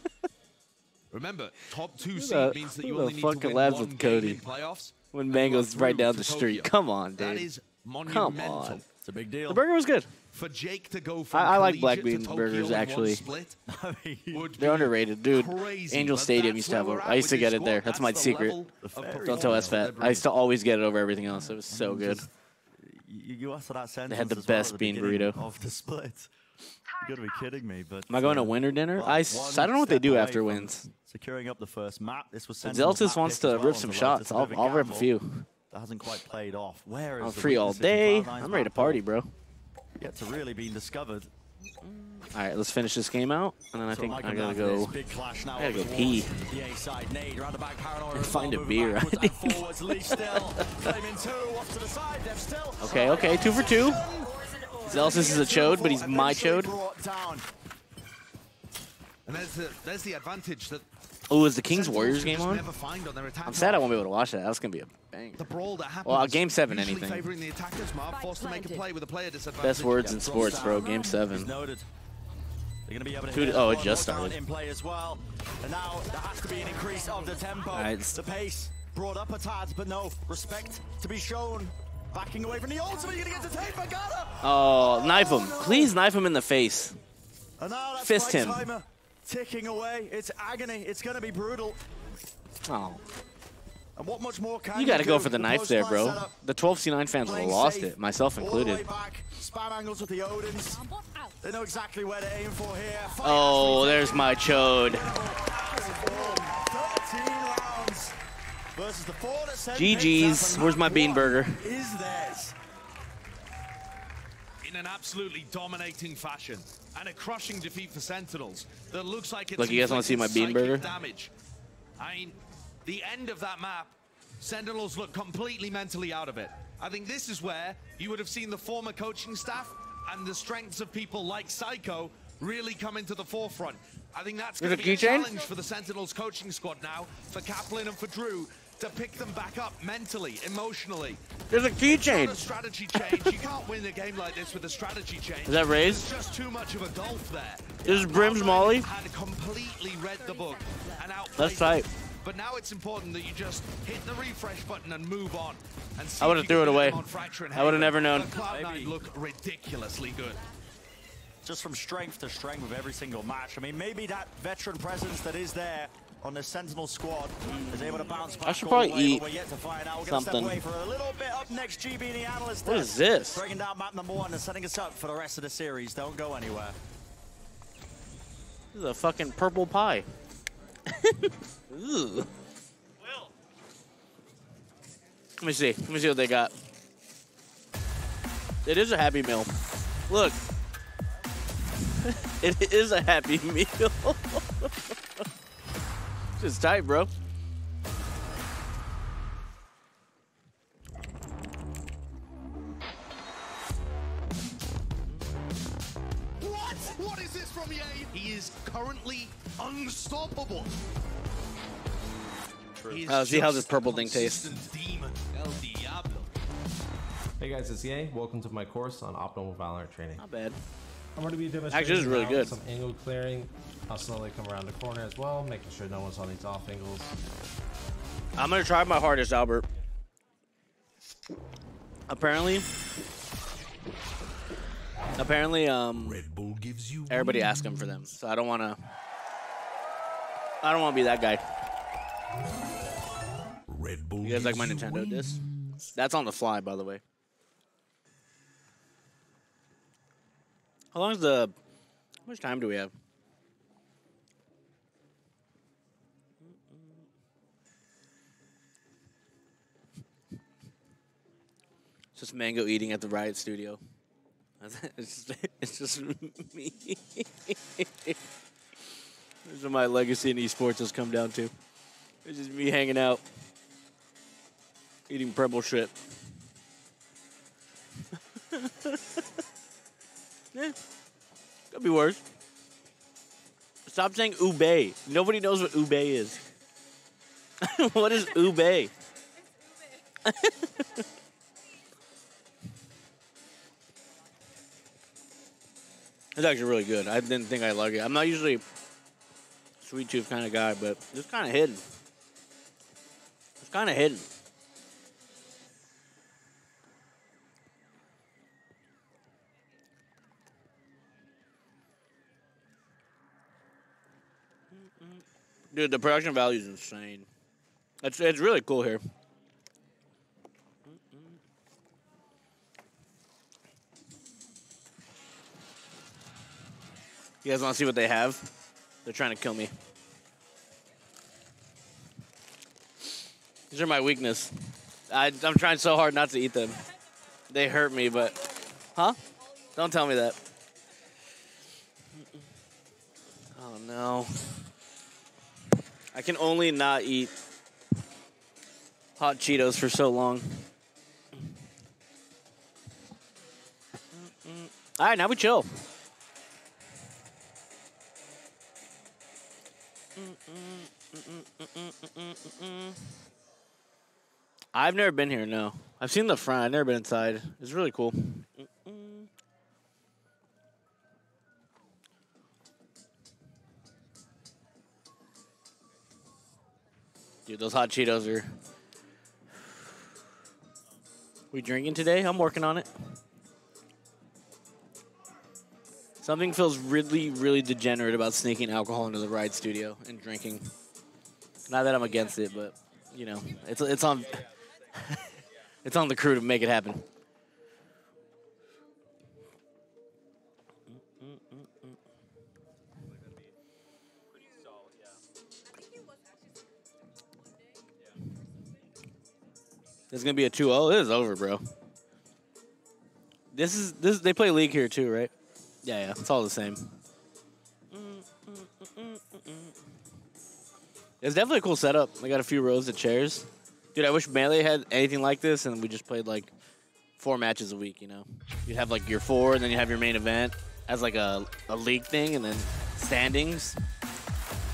Remember, top 2 seed means that you only need to win collabs one with game Cody? in playoffs. When Mango's right down the street. Come on, That dude. is monumental. Come on. It's a big deal. The burger was good. For Jake to go from I like black collegiate bean to burgers, Tokyo in actually. one split would They're be underrated, dude. crazy, Angel but Stadium that's used to have where it. we're I used to at get with it this there. squad. That's my the secret. level of Don't performance tell SFAT. they're I used to bringing. always get it over everything else. It was so good. You asked for that sentence. They had the as well best at bean beginning burrito. Of the split. You gotta be kidding me, but Am I going to winner dinner? I don't know what they do after wins. Securing up the first map. This was If Zeltis wants to rip some shots, I'll rip a few. That hasn't quite played off. Where is I'm the free all weaknesses in day. Cloud9's I'm ready to map party, pool? bro. Yet to really being discovered. All right, let's finish this game out, and then I think I gotta go. Big clash now I gotta go towards pee. The A side nade around the back, Paranoia Find a moving beer, I backwards and think. forwards, Lee still claiming 2 off to the side. They've still Okay, 2 for 2. Zelsis is a chode, but he's my chode. And there's the advantage that Oh, is the Kings Warriors game on? Never find on their attack I'm sad I path. won't be able to watch that. That's gonna be a bang. The brawl that happens. Well, Game 7, usually anything. favoring the attackers. Marv forced to make a play with a player disadvantage. Best words in sports, bro. Game He's 7. noted. They're going to be able to Dude, hit oh, it more just talent started. in play as well. And now there has to be an increase of the tempo. Right. The pace brought up a tad, but no respect to be shown. Backing away from the ultimate, you're going to get to take Magana. Oh, knife him. Please knife him in the face. And now that's Fist right him. timer ticking away. It's agony. It's going to be brutal. Oh. And what much more can You got to do? go for the knife there, post-line bro. setup, The 12C9 fans would have playing lost safe, it, myself all the included. way back, spam angles with the Odins. They know exactly where to aim for here. Oh, there's my chode. 13 rounds versus the 4 that sent GG's. Picks up, Where's my and bean that burger? one is theirs. In an absolutely dominating fashion and a crushing defeat for Sentinels that looks like it's Look, you guys wanna see my bean inflicting burger? psychic damage. I mean, the end of that map, Sentinels look completely mentally out of it. I think this is where you would have seen the former coaching staff and the strengths of people like Psycho really come into the forefront. I think that's going to be a challenge for the Sentinels coaching squad now, for Kaplan and for Drew, to pick them back up mentally, emotionally. There's a Not keychain. a strategy change. You can't win a game like this with a strategy change. Is that Raze? There's just too much of a gulf there. This is Brim's Molly. Had completely read the book and outplayed That's tight. them. But now it's important that you just hit the refresh button and move on. And see I would've if you threw can it get away. them on Fracture and I would've Haven. never known. But Cloud9 Maybe. look ridiculously good. Just from strength to strength with every single match. I mean, maybe that veteran presence that is there on the Sentinel squad is able to bounce back. I should all the probably way, eat but we're yet to find out. We're gonna step something. away for a little bit. Up next, GB the analyst. What is this? Breaking down map number 1 and setting us up for the rest of the series. Don't go anywhere. This is a fucking purple pie. Ooh. Let me see. Let me see what they got. It is a Happy Meal. Look. It is a Happy Meal. Just tight, bro. What is this from EA? He is currently unstoppable. See how this purple thing tastes. Demon, El Diablo. Hey guys, it's EA. Welcome to my course on optimal Valorant training. Not bad. I'm going to be demonstrating Actually, this is really now good. some angle clearing. I'll slowly come around the corner as well, making sure no one's on these off angles. I'm gonna try my hardest, Albert. Apparently, Red Bull gives you everybody asked him for them, so I don't wanna be that guy. Red Bull. You guys like my gives you Nintendo disc? That's on the fly, by the way. How much time do we have? It's just Mango eating at the Riot studio. It's just me. This is what my legacy in esports has come down to. It's just me hanging out, eating purple shit. Yeah, could be worse. Stop saying ube. Nobody knows what ube is. What is ube? It's actually really good. I didn't think I'd like it. I'm not usually a sweet tooth kind of guy, but it's kind of hidden. It's kind of hidden. Dude, the production value is insane. It's really cool here. You guys want to see what they have? They're trying to kill me. These are my weakness. I'm trying so hard not to eat them. They hurt me, but... Huh? Don't tell me that. Oh, no. I can only not eat hot Cheetos for so long. All right, now we chill. I've never been here, no. I've seen the front. I've never been inside. It's really cool. Dude, those hot Cheetos are... We drinking today? I'm working on it. Something feels really, really degenerate about sneaking alcohol into the Riot studio and drinking. Not that I'm against it, but, you know, it's on... It's on the crew to make it happen. There's gonna be a 2-0. It is over, bro. This they play League here too, right? Yeah, it's all the same. It's definitely a cool setup. I got a few rows of chairs. Dude, I wish Melee had anything like this and we just played like 4 matches a week, you know? You'd have like your 4 and then you have your main event as like a league thing and then standings.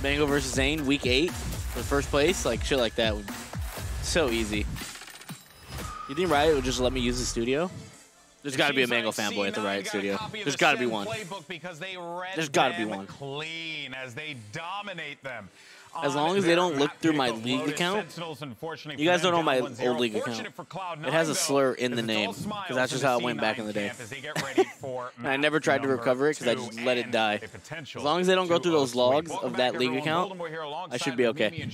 Mango versus Zane, week 8 for first place. Like shit like that would so easy. You think Riot would just let me use the studio? There's got to be a Mango fanboy at the Riot studio. There's got to be one. There's got to be one. Clean as they dominate them. As long as they don't look through my league account. You guys don't know my old league account. It has a slur in the name, because that's just how it went back in the day. And I never tried to recover it, because I just let it die. As long as they don't go through those logs of that league account, I should be okay.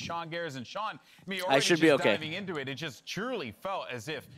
I should be okay. It just truly felt as if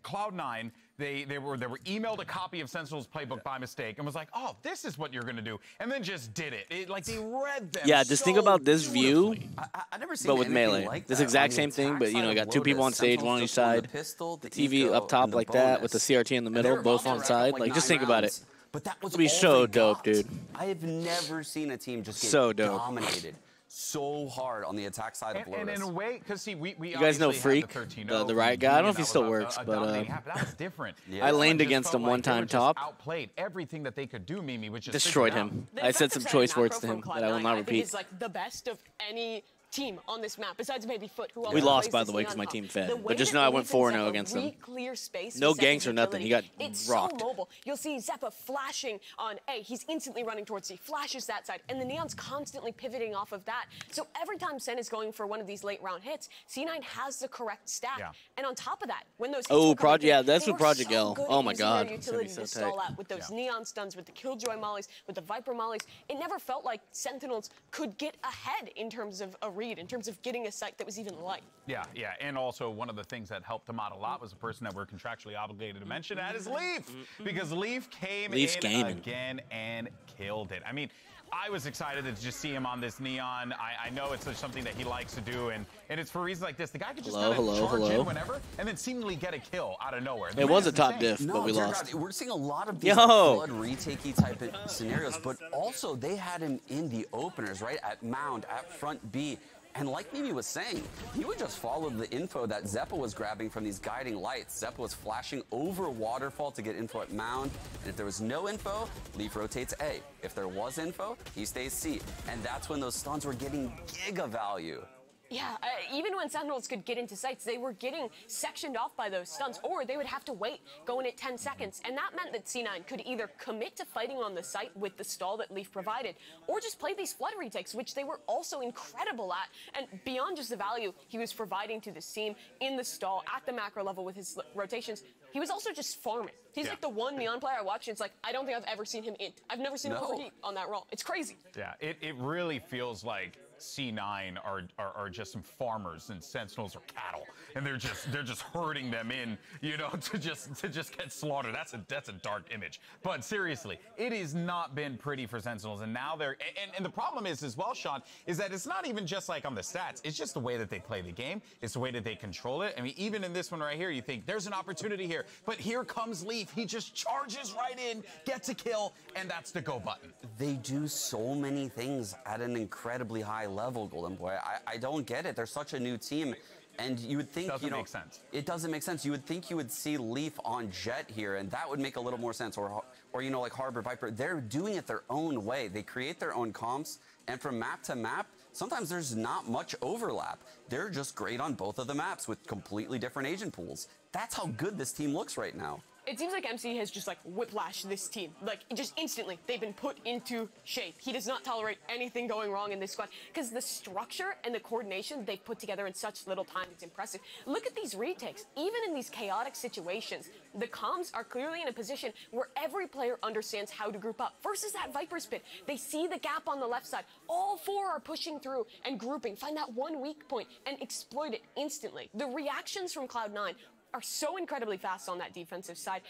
Cloud9, they were emailed a copy of Sentinel's playbook by mistake and was like, oh, this is what you're gonna do, and then just did it. Like they read them. Yeah, just think about this view, I never seen but with Melee. like this exact same thing, but you know, you got 2 people on stage, one on each side, the TV up top like that with the CRT in the middle, both on side. Like just think about it. But that was It'd be so dope, dude. I have never seen a team just get so dope. Dominated so hard on the attack side of Lotus. And in a way, because see, we you guys know Freak, the Riot guy. I don't know if he still works, but that was different. I laned against him one time top. Outplayed everything that they could do, Mimi, which is destroyed him. I said some choice words to him that I will not repeat. It's like the best of any team on this map, besides maybe Foot, who we lost, by the way, because my team fed. But just know I went 4-0 against them. No ganks or nothing. He got rocked. So mobile. You'll see Zeppa flashing on A. He's instantly running towards C, flashes that side, and the Neon's constantly pivoting off of that. So every time Sen is going for one of these late round hits, C9 has the correct stack. Yeah. And on top of that, when those hits that's what Project L. Oh my God. It's gonna be so tight. With those Neon stuns, with the Killjoy mollies, with the Viper mollies, it never felt like Sentinels could get ahead in terms of a read, in terms of getting a site that was even light. Yeah, and also one of the things that helped him out a lot was a person that we're contractually obligated to mention, that is Leaf, because Leaf came in again and killed it. I mean, I was excited to just see him on this Neon. I know it's something that he likes to do, and it's for reasons like this. The guy could just charge in whenever and then seemingly get a kill out of nowhere. It was a top diff, but we lost. We're seeing a lot of these flood retakey type of scenarios, but also they had him in the openers, right? At Mound, at front B. And like Mimi was saying, he would just follow the info that Zeppa was grabbing from these guiding lights. Zeppa was flashing over Waterfall to get info at Mound. And if there was no info, Leaf rotates A. If there was info, he stays C. And that's when those stuns were getting giga value. Yeah, even when Sentinels could get into sites, they were getting sectioned off by those stuns, or they would have to wait, going at 10 seconds. And that meant that C9 could either commit to fighting on the site with the stall that Leaf provided, or just play these flood retakes, which they were also incredible at. And beyond just the value he was providing to this team in the stall, at the macro level with his rotations, he was also just farming. He's like the one Neon player I watch, and it's like, I don't think I've ever seen him int. I've never seen him overheat on that role. It's crazy. Yeah, it really feels like C9 are just some farmers and Sentinels are cattle, and they're just herding them in, you know, to just get slaughtered. That's a dark image. But seriously, it has not been pretty for Sentinels, and now they're and the problem is as well, Sean, is that it's not even just like on the stats. It's just the way that they play the game. It's the way that they control it. I mean, even in this one right here, you think there's an opportunity here, but here comes Leaf. He just charges right in, gets a kill, and that's the go button. They do so many things at an incredibly high level, Golden Boy. I don't get it. They're such a new team. And you would think, Doesn't make sense. It doesn't make sense. You would think you would see Leaf on Jet here, and that would make a little more sense. Or you know, like Harbor Viper, they're doing it their own way. They create their own comps, and from map to map, sometimes there's not much overlap. They're just great on both of the maps with completely different agent pools. That's how good this team looks right now. It seems like MC has just like whiplashed this team. Like just instantly, they've been put into shape. He does not tolerate anything going wrong in this squad because the structure and the coordination they've put together in such little time, it's impressive. Look at these retakes. Even in these chaotic situations, the comms are clearly in a position where every player understands how to group up. Versus that Viper's pit, they see the gap on the left side. All four are pushing through and grouping, find that one weak point and exploit it instantly. The reactions from Cloud9 are so incredibly fast on that defensive side.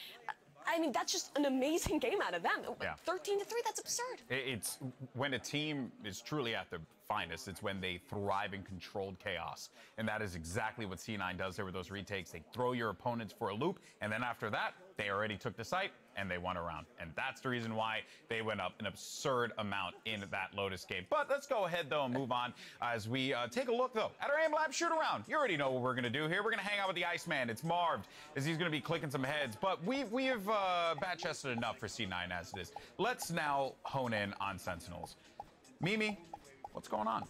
I mean, that's just an amazing game out of them. Yeah. 13-3, that's absurd. It's when a team is truly at their finest, it's when they thrive in controlled chaos. And that is exactly what C9 does there with those retakes. They throw your opponents for a loop, and then after that, they already took the site, and they won a round. And that's the reason why they went up an absurd amount in that Lotus game. But let's go ahead, though, and move on as we take a look, though, at our aim lab shoot-around. You already know what we're going to do here. We're going to hang out with the Iceman. It's Marved, as he's going to be clicking some heads. But we have bat-chested enough for C9 as it is. Let's now hone in on Sentinels. Mimi, what's going on?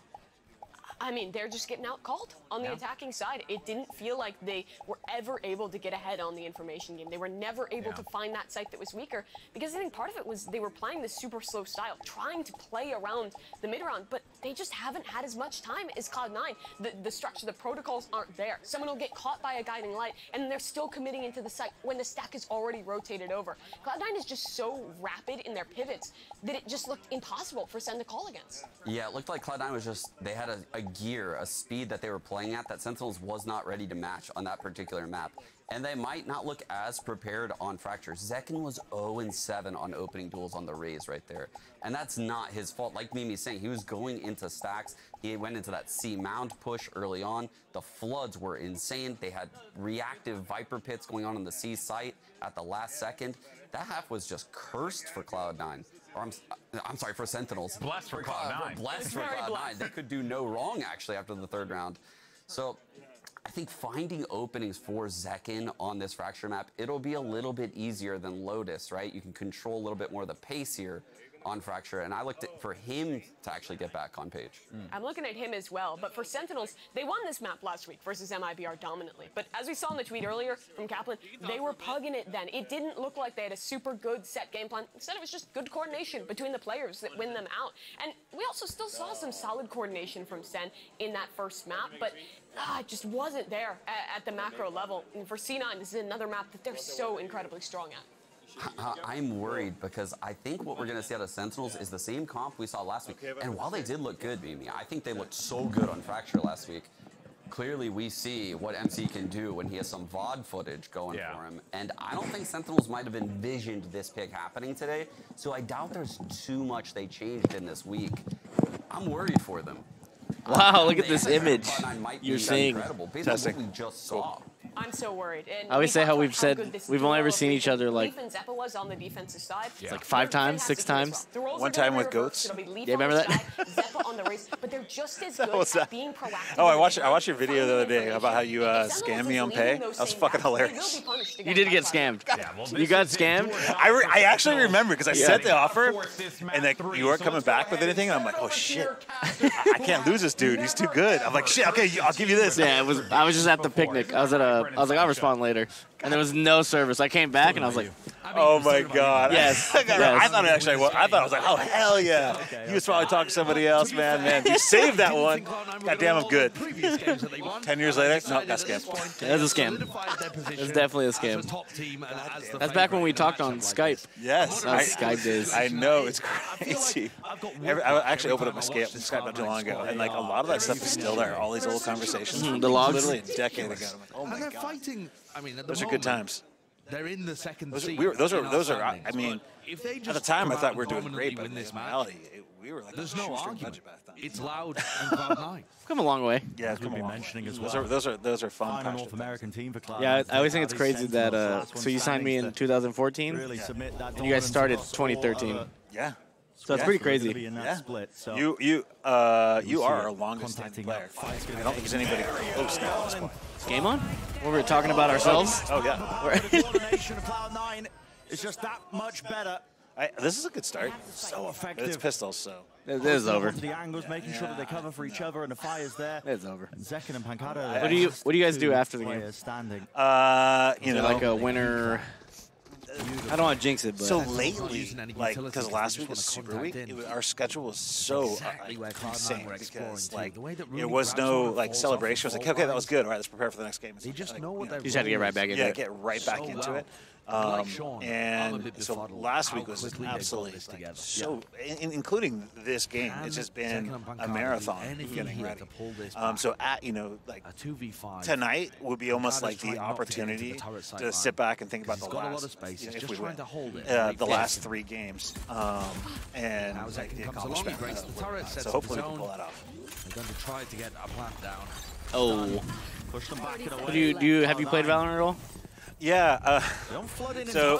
I mean, they're just getting out called on the attacking side. It didn't feel like they were ever able to get ahead on the information game. They were never able to find that site that was weaker because I think part of it was they were playing this super slow style, trying to play around the mid round, but they just haven't had as much time as Cloud9. The structure, the protocols aren't there. Someone will get caught by a guiding light and then they're still committing into the site when the stack is already rotated over. Cloud9 is just so rapid in their pivots that it just looked impossible for Sen to call against. Yeah, it looked like Cloud9 was just, they had a gear, a speed that they were playing at that Sentinels was not ready to match on that particular map. And they might not look as prepared on Fracture. Zekin was 0-7 on opening duels on the Raze right there. And that's not his fault. Like Mimi's saying, he was going into stacks. He went into that C mound push early on. The floods were insane. They had reactive Viper pits going on the C site at the last second. That half was just cursed for Cloud9. Or I'm sorry, for Sentinels. Blessed for Cloud9. Blessed for Cloud9. They could do no wrong, actually, after the third round. So I think finding openings for Zekin on this Fracture map, it'll be a little bit easier than Lotus, right? You can control a little bit more of the pace here on Fracture, and I looked for him to actually get back on page. I'm looking at him as well, but for Sentinels, they won this map last week versus MIBR dominantly. But as we saw in the tweet earlier from Kaplan, they were pugging it then. It didn't look like they had a super good set game plan. Instead, it was just good coordination between the players that win them out. And we also still saw some solid coordination from Sen in that first map, but it just wasn't there at the macro level. And for C9, this is another map that they're so incredibly strong at. I'm worried because I think what we're going to see out of Sentinels is the same comp we saw last week. And while they did look good, Mimi, I think they looked so good on Fracture last week. Clearly, we see what MC can do when he has some VOD footage going for him. And I don't think Sentinels might have envisioned this pick happening today. So I doubt there's too much they changed in this week. I'm worried for them. Wow, look at this image you're seeing. Based on what we just saw. I'm so worried. And I always say how we've said we've only ever seen each other like Zeppa was on the defensive side. It's like 5 times, 6 times. One time with goats. Yeah, remember that? Zeppa on the race, but they're just as good at being proactive. Oh, I watched your video the other day about how you scammed me on pay. That was fucking hilarious. You did get scammed. You got scammed? I actually remember because I set the offer and like you weren't coming back with anything. And I'm like, oh shit, I can't lose this dude. He's too good. I'm like, shit, okay, I'll give you this. Yeah, I was just at the picnic. I was like, I'll respond later. And there was no service. I came back and I was like, oh my god. Yes. I thought it actually was. I thought I was like, oh hell yeah. He was probably talking to somebody else, man. You saved that one. God damn, I'm good. 10 years later, no, that's a scam. It was a scam. It's definitely a scam. That's back when we talked on Skype. Yes. That was Skype days. I know, it's crazy. I actually opened up my Skype not too long ago, and like a lot of that stuff is still there. All these old conversations. The logs. Literally a decade ago. I'm like, oh my god. Fighting. I mean, those are good times. They're in the second seed. Those are. I mean, at the time I thought we were doing great, but in this reality, we were like there's no argument. It's loud and Cloud9. Come a long way. Yeah, it's come a long mentioning as well. Those are fun. Final North American team for Cloud9. Yeah, I always think it's crazy that so you signed me in 2014, and you guys started 2013. Yeah. So it's pretty crazy. Be in that split, so You are our longest standing player. I don't think there's anybody close now at this point. Game on? What we were talking about ourselves? Oh, yeah. the coordination of Cloud9 is just that much better. This is a good start. So effective. It's pistols, so. It is over. The angles, making sure that they cover for each other, and the fire's there. It's over. And Zekin and Pancada. What do you guys do after the game? Standing. You know, like a winner. I don't want to jinx it, but so lately, like, because last week was Super Week, our schedule was so insane because, like, there was no, like, celebration. It was like, okay, that was good. All right, let's prepare for the next game. They just know what you just had to get right back into it. Yeah, get right back into it. And so last week was absolutely like, so, including this game, it's just been a marathon getting ready. So at, you know, like tonight would be almost like the opportunity to sit back and think about the last, you know, if we win, the last 3 games, and like the accomplishment. So hopefully we can pull that off. They're going to try to get a plant down. Oh. Push them back and away. Have you played Valorant at all? Yeah, so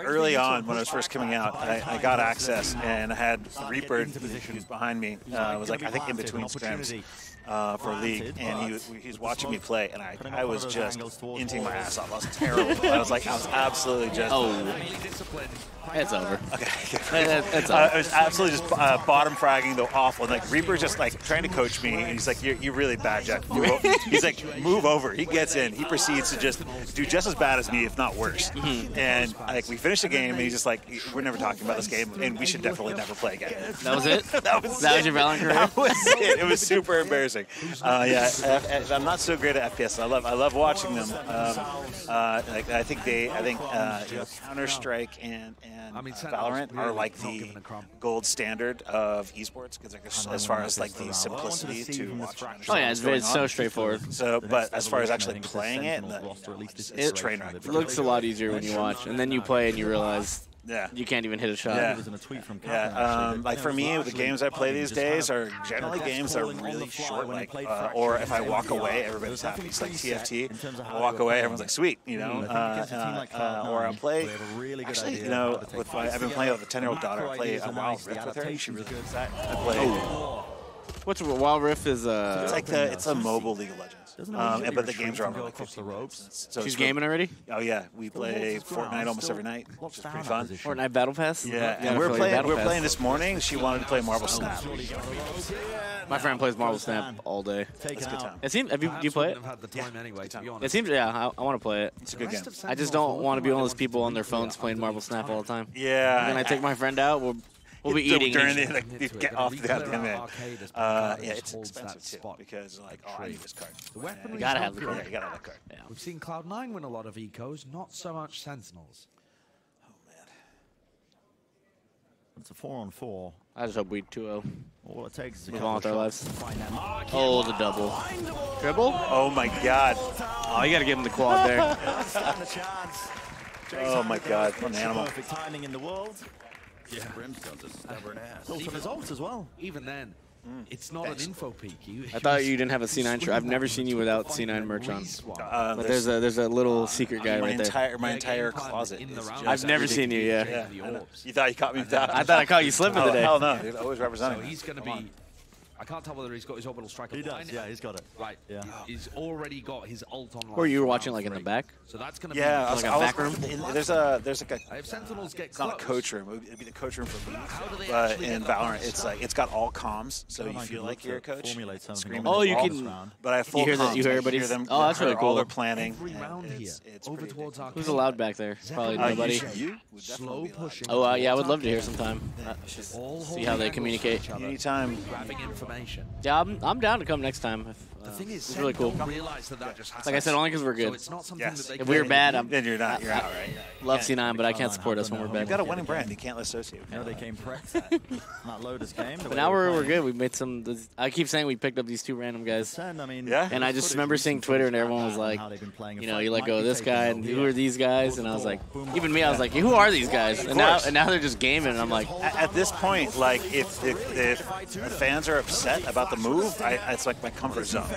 early on when I was first coming out, I got access and I had Reaper who's behind me. Was like, I think in between scrims for League, and he was watching me play, and I was just inting my ass off. I was terrible. I was absolutely just. Oh. It's over. Okay. It's over. I was absolutely just bottom fragging, though awful. And like Reaper's just like trying to coach me, and he's like, "You're really bad, Jack." He's like, "Move over." He gets in. He proceeds to just do just as bad as me, if not worse. And like we finished the game, and he's just like, "We're never talking about this game, and we should definitely never play again." That was it. That was your Valorant career. That was it. It was super embarrassing. Yeah, I'm not so great at FPS. I love watching them. Like I think you know, Counter-Strike and Valorant are like the gold standard of esports, because like, as far as like the simplicity to watch. Oh yeah, it's so straightforward. So, but as far as actually playing it, it's a train wreck. It looks a lot easier when you watch, and then you play and you realize. Yeah. You can't even hit a shot. Yeah. It was in a tweet from Like for me, the games I play these days are generally games that are really short, like, or if I walk away, everybody's happy. It's like TFT. I walk away, everyone's like, sweet, you know. Or I'll play. Actually, you know, I've been playing with a 10-year-old daughter. I play a Wild Rift with her. She really likes that. I play. What's Wild Rift is? It's like it's a mobile League of Legends. But the games are on like 15 ropes. So she's gaming already? Oh yeah, we play Fortnite almost every night, which is pretty fun. Fortnite Battle Pass? Yeah, and we're playing this morning. She wanted to play Marble Snap. My friend plays Marble Snap all day. It's a good time. It seems. Do you play it? It seems. Yeah, I want to play it. It's a good game. I just don't want to be one of those people on their phones playing Marble Snap all the time. Yeah. And then I take my friend out. We'll be eating during the you get off the goddamn end. Yeah, it's expensive too, because like, oh, I need this card. You gotta have the card. Yeah, you gotta have that card. Yeah. We've seen Cloud9 win a lot of ecos, not so much Sentinels. Oh man. It's a 4-on-4. I just hope we 2-0. All it takes is a move on with our lives. Oh, the double. Dribble? Oh my god. Oh, you gotta give him the quad there. Oh my god, what an animal. Perfect timing in the world. Yeah. Brimstone's a stubborn ass. Also results as well. Even then, it's not an info peak. I thought you didn't have a C9 shirt. I've never seen you without C9 merch on. But there's a little secret guy right there. My entire closet. I've never seen you, yeah. You thought you caught me without? I thought I caught you slipping today. Hell no, dude. Always representing. So he's going to be... I can't tell whether he's got his orbital strike on. He does, yeah, he's got it. Right, yeah. He's already got his ult on. Or you were watching like in the back? So that's going to be like a back room? There's like a... If Sentinels get it's not a coach room. It'd be the coach room for League. But in Valorant, it's like, it's got all comms, so you feel like you're a coach. Oh, you can... But I have full comms. You hear everybody? Oh, that's really cool. All their planning. It's over towards our. Who's allowed back there? Probably nobody. Slow pushing. Oh, yeah, I would love to hear sometime. See how they communicate. Anytime. Grabbing information. Yeah, I'm down to come next time. The thing is, it's really cool. Like I said, only because we're good. So it's not something that they if we were bad, then you're not. You're out, right? Love C9, but I can't support us when we're bad. You've got a winning brand. You can't associate. You know they came prepped. Not Lotus game. But now we're good. We made some. I keep saying we picked up these 2 random guys. Yeah. And I just remember seeing Twitter and everyone was like, you know, you let go of this guy and who are these guys? And I was like, even me, I was like, who are these guys? And now they're just gaming. And I'm like, at this point, like if the fans are upset about the move, it's like my comfort zone.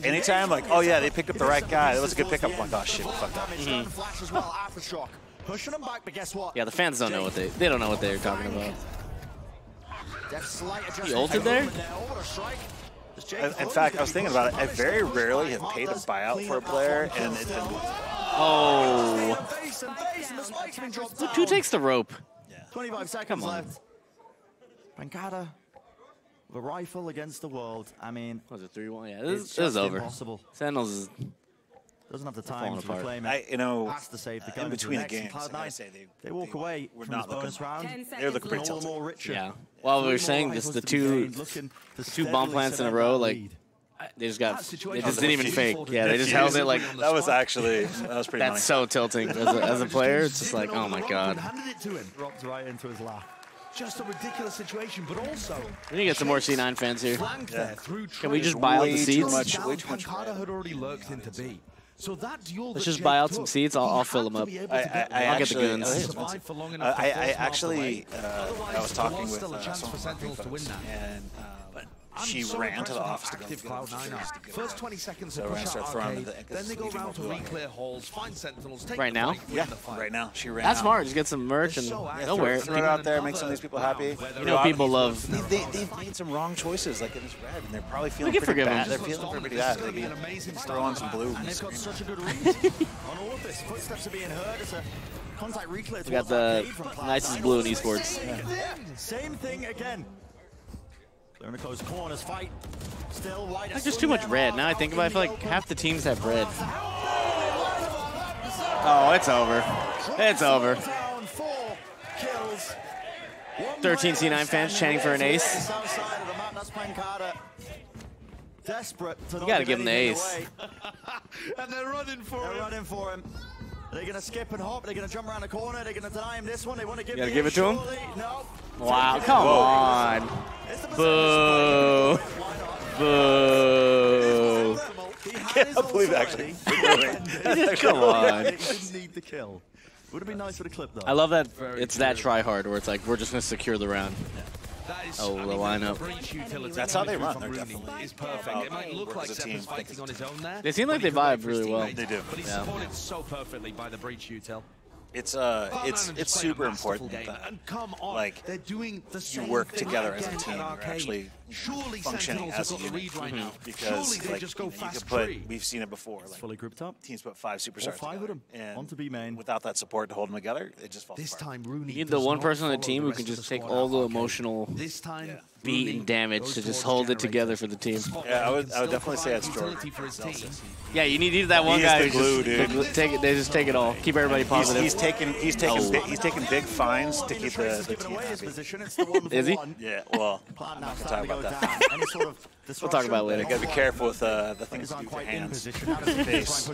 Anytime, like, oh yeah, they picked up the right guy. That was a good pickup. I'm like, oh shit, we fucked up. Pushing them back, but guess what? Yeah, the fans don't know what they don't know what they're talking about. He ulted there? In fact, I was thinking about it. I very rarely have paid a buyout for a player, and it's been. Oh. Who takes the rope? 25 seconds left. Pancada, the rifle against the world. I mean, was it 3-1? Yeah, this is over. Impossible. Sentinels is doesn't have the time to reclaim it. Has to save the gun in between the games, I say they walk away we're from not this bonus round. They're looking pretty tilted. Yeah. While we were saying this, the two bomb plants in a row, like they just didn't even fake. Yeah, they just held it like that was pretty. That's funny. So tilting as a player. It's just like, oh my god. Dropped right into his lap. Just a ridiculous situation, but also We need to get some more C9 fans here. Yeah. Can we just buy out the seats? Way too much. had already lurked into B. So that duel Let's just buy out some seats. I'll fill them up. I'll get the goons. I actually was talking with someone and she ran to the office to go get the First 20 seconds so we're going to start throwing the then they go around to re-clear holes, find sentinels, take right now? Yeah, right now. She ran That's out. smart. Just get some merch and they'll wear it. Throw it out there, make some of these people happy. You know, people love. They've made some wrong choices, like in this red, and they're probably feeling can pretty forgive bad. them. They're feeling pretty bad. They can throw on some blue. And they've got such a good read on all of this. Footsteps are being heard. It's a contact reclear. We got the nicest blue in esports. Same thing again. They're in a close corners fight. Still right. There's just too much red. Now I think about it, I feel like half the teams have red. Oh, it's over. It's over. 13 C9 fans chanting for an ace. Desperate to You gotta give him the ace. And they're running for him. They're running for him. They're going to skip and hop. They're going to jump around the corner. They're going to deny him this one. They want to give, gotta give it to him? No. Wow, come on. Boo. Boo. I can't believe actually. Come on. It didn't need the kill. Would have been nice for the clip, though. I love that it's that try hard where it's like, we're just going to secure the round. Oh, the lineup. That's how they run. They're definitely is perfect. It might look like Zephyr's fighting on his own there. They seem like they vibe really well. They do. But he's supported so perfectly by the breach util. It's super important that like they're doing the you work together as a team. You're actually functioning as a unit because like you could put. We've seen it before. Like fully grouped up. Teams put 5 superstars five of them and onto B main. Without that support to hold them together, it just falls This apart. time, Rooney You need the one person on the team who can just take all the emotional beat and damage to just hold it together for the team. Yeah, I would definitely say it's Jordan. Yeah, you need that one guy the glue, dude. They just take it all. Keep everybody positive. He's taking big fines to keep the team happy. Is he? Yeah. Well, I'm not gonna talk about that. We'll talk about it later. You gotta be careful with the things you do with your hands. Face.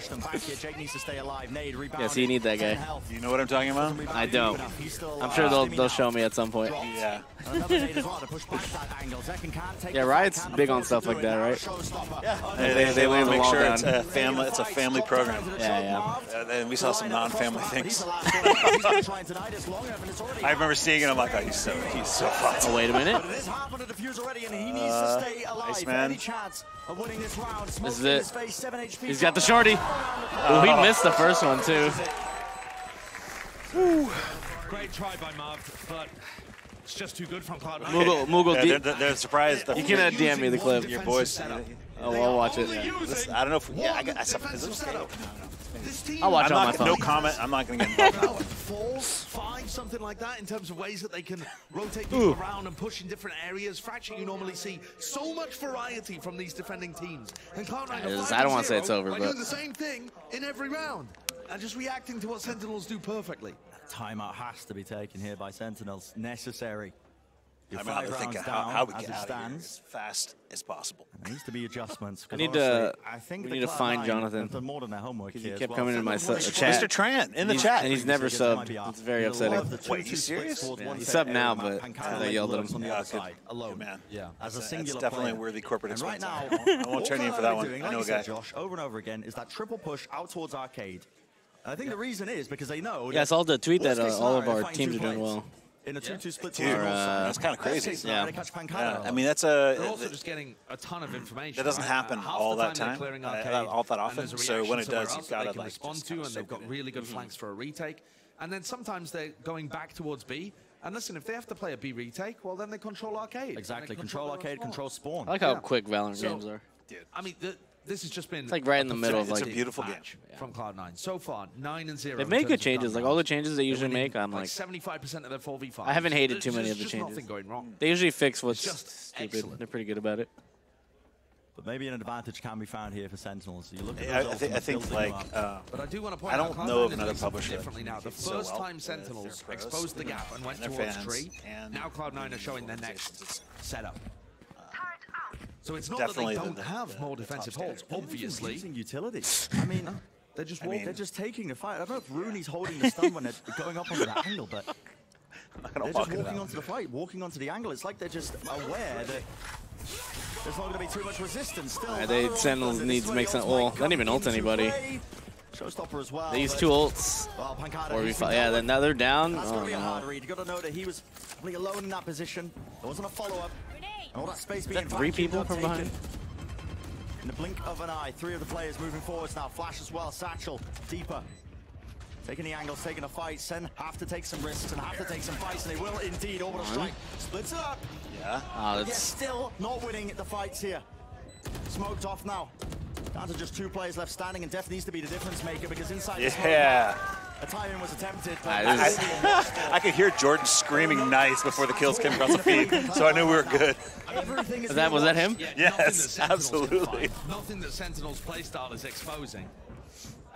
Yes, you need that guy. You know what I'm talking about? I don't. I'm sure they'll show me at some point. Yeah. Yeah, Riot's big on stuff like that, right? Yeah. They want to make sure it's a family program. Yeah. And we saw some non-family things. I remember seeing it. I'm like, oh, he's so fun. Oh, wait a minute. Man. This is it. He's got the shorty. Oh, he missed the first one, too. Great try by Marv, but it's just too good from Cloud9. Moogle, they're surprised. You can DM me the clip. Your boys. Oh, I'll watch it. I don't know if. Yeah, is it okay? I'll watch it on my phone. No comment. I'm not going to get involved. Falls, 5, something like that, in terms of ways that they can rotate people around and push in different areas. Fracture, you normally see so much variety from these defending teams. And Cloud9 I don't want to say it's over, but doing the same thing in every round and just reacting to what Sentinels do perfectly. Timeout has to be taken here by Sentinels. Necessary. I mean, I think how we get out of here as fast as possible. There needs to be adjustments. We need to find Jonathan. Done more than their homework he here kept well. coming in my chat. Mr. Tran in the chat. And he's never subbed. It's very upsetting. Wait, you serious? Yeah, he's subbed now, but I yelled at him. Yeah, good man. Yeah, as a singular it's definitely player. a worthy corporate expense. Right now, I won't turn you in for that one. I know a guy. Josh, over and over again, is that triple push out towards arcade. And I think the reason is because they know. Yeah, I saw the tweet that all of our teams are doing well. In a 2-2 split, that's kind of crazy. Yeah. I mean, that's a. They're also just getting a ton of information. That doesn't happen all that time, all that often. So when it does, you've got to like respond to, and they've got really good flanks for a retake. And then sometimes they're going back towards B, And listen, if they have to play a B retake, well, then they control arcade. Exactly. Control arcade, control spawn. I like how quick Valorant games are. Dude, I mean, this has just been. It's like right in the middle of like a beautiful game from Cloud9. So far, 9-0. They've made good changes. Like all the changes they usually make, I'm like 75% of their 4v5. I haven't hated too many of the changes. Nothing going wrong. They usually fix what's just stupid. Excellent. They're pretty good about it. But maybe an advantage can be found here for Sentinels. You look at I think like but I do want to point I out, don't know of another publisher differently now. The first time Sentinels exposed the gap and went towards tree, now Cloud9 are showing their next setup. So it's not that they don't have more defensive holds. Obviously, using utility. I mean, they're just taking the fight. I don't know if Rooney's holding the stun when they're going up onto the angle, but they're just walking onto the fight, walking onto the angle. It's like they're just aware that there's not going to be too much resistance. Still, They Sentinels needs to make some. Well, they didn't even ult anybody. Showstopper as well. They used 2 ults. Or we fought. Yeah, then now they're down. That's going to be a hard read. You got to know that he was probably alone in that position. There wasn't a follow-up. And all that space being 3 people from behind. In the blink of an eye, 3 of the players moving forwards now. Flash as well. Satchel deeper. Taking the angles, taking a fight. Sen have to take some risks and have to take some fights, and they will indeed. Orbital strike splits it up. Yeah. Yet still not winning the fights here. Smoked off now. Down to just 2 players left standing, and Def needs to be the difference maker because inside the smoke, a tie-in was attempted. I could hear Jordan screaming nice before the kills came across the feed, so I knew we were good. Was that him? Yeah, yes, absolutely. Nothing that Sentinel's playstyle is exposing.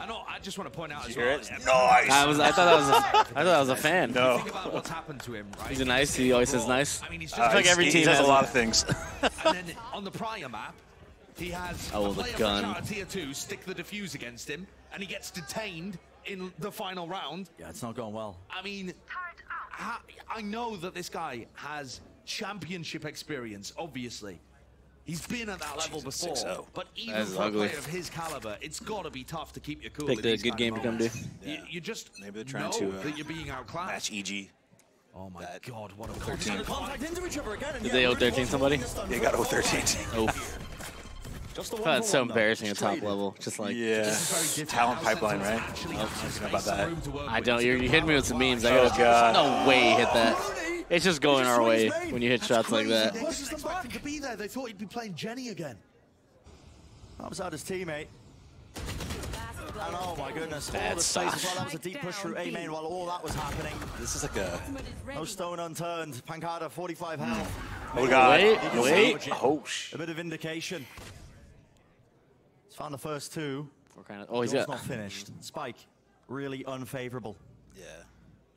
I just want to point out as well. Nice. I thought that was a fan. No. Think about what's happened to him, right? He's a nice. He always says nice. I mean, he's just like every team does a lot of things. And then on the prior map, he has the gun. out of tier 2 stick the defuse against him, and he gets detained in the final round. Yeah, it's not going well. I mean, I know that this guy has championship experience, obviously. He's been at that level before, but even for a player of his caliber, it's got to be tough to keep your cool. Picked a good game to come to. You just maybe they're trying know to that you're being outclassed. match EG. Oh my God, what a 13. Did they 0-13 somebody? They got 0-13. Oh. That's so embarrassing at top level. Just like talent pipeline, right? About that. I don't. You hit me with some memes. I got no way you hit that. It's just going our way when you hit shots like that. They wasn't expecting to be there. They thought he'd be playing Jenny again. That was out his teammate. And oh my goodness, Bad all the space as well. That was a deep push through A main while all that was happening. This is like a no stone unturned. Pancada 45 health. Oh god. Wait. Oh a bit of indication. He's found the first 2. He's not finished. Spike, really unfavorable. Yeah.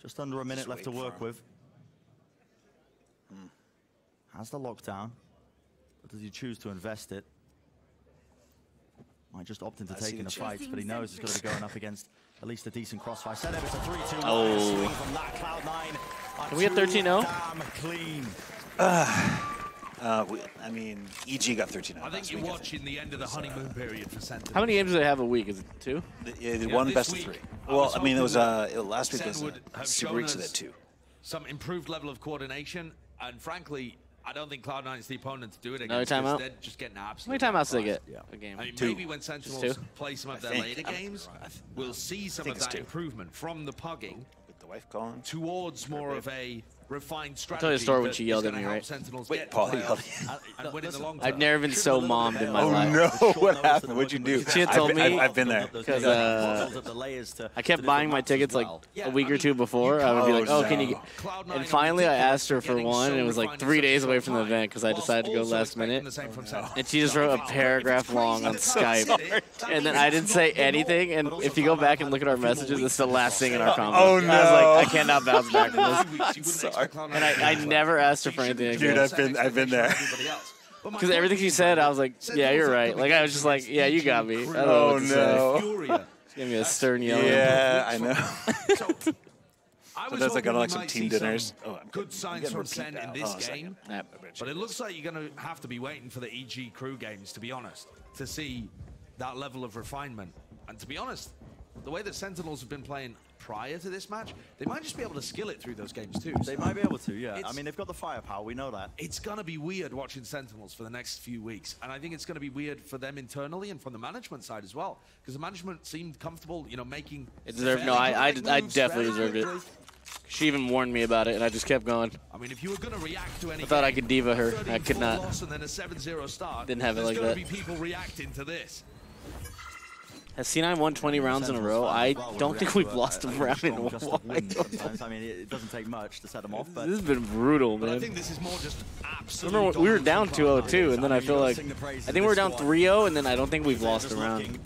Just under a minute left to work with. Has the lockdown, but does he choose to invest it? Might just opt into taking the fights, but he knows he's going to be going up against at least a decent crossfire. Set it's a 3-2. Oh. From that Cloud9. Can we get 13-0? Damn clean. I mean, EG got 13. I think you're watching the end of the honeymoon period for Sentinel. How many games do they have a week? Is it 2? They won best of 3. Well, I mean, it was last week was Super Weeks at 2. Some improved level of coordination, and frankly, I don't think Cloud9 is the opponent to do it against. Another timeout? They're just getting absolutely. How many timeouts do they get a game? I mean, maybe when Sentinels play some of their later games, we'll see some of that improvement from from the pugging with the wife calling towards more of a refined strategy. I'll tell you a story when she yelled at me, right? Wait, Paul yelled. I've never been so mommed in my life. Oh no! What happened? What'd you do? She had told me. I've been there. Because I kept buying my tickets like a week or 2 before. I would be like, oh, can you get... And finally I asked her for one, and it was like 3 days away from the event because I decided to go last minute. And she just wrote a paragraph long on Skype. And then I didn't say anything, and if you go back and look at our messages, it's the last thing in our convo. Oh no! I was like, I cannot bounce back from this. Sorry. And I never asked her for anything again. Dude, I've been there. Because everything she said, I was like, yeah, you're right. Like, I was just like, yeah, you got me. I don't know what to say. She gave me a stern yell. Yeah, I know. Sometimes I go to like some team dinners. Good signs from Sen in this game. But it looks like you're going to have to be waiting for the EG crew games, to be honest, to see that level of refinement. And to be honest, the way that Sentinels have been playing prior to this match, they might just be able to skill it through those games too. They might be able to, yeah. I mean, they've got the firepower, we know that. It's going to be weird watching Sentinels for the next few weeks. And I think it's going to be weird for them internally and from the management side as well. Because the management seemed comfortable, you know, making... It deserved, no, I definitely deserved it. She even warned me about it, and I just kept going. I mean, if you were going to react to any I thought I could diva her. I could not. And then a 7-0 start, didn't have it like that. There's going to be people reacting to this. Has C9 won 20 rounds in a row? I don't think we've lost a round in a while. I mean, it doesn't take much to set them off. But this has been brutal, man. I think this is more just remember, we were down 2-0 too, and then I feel like I think we were down 3-0, and then I don't think we've lost a round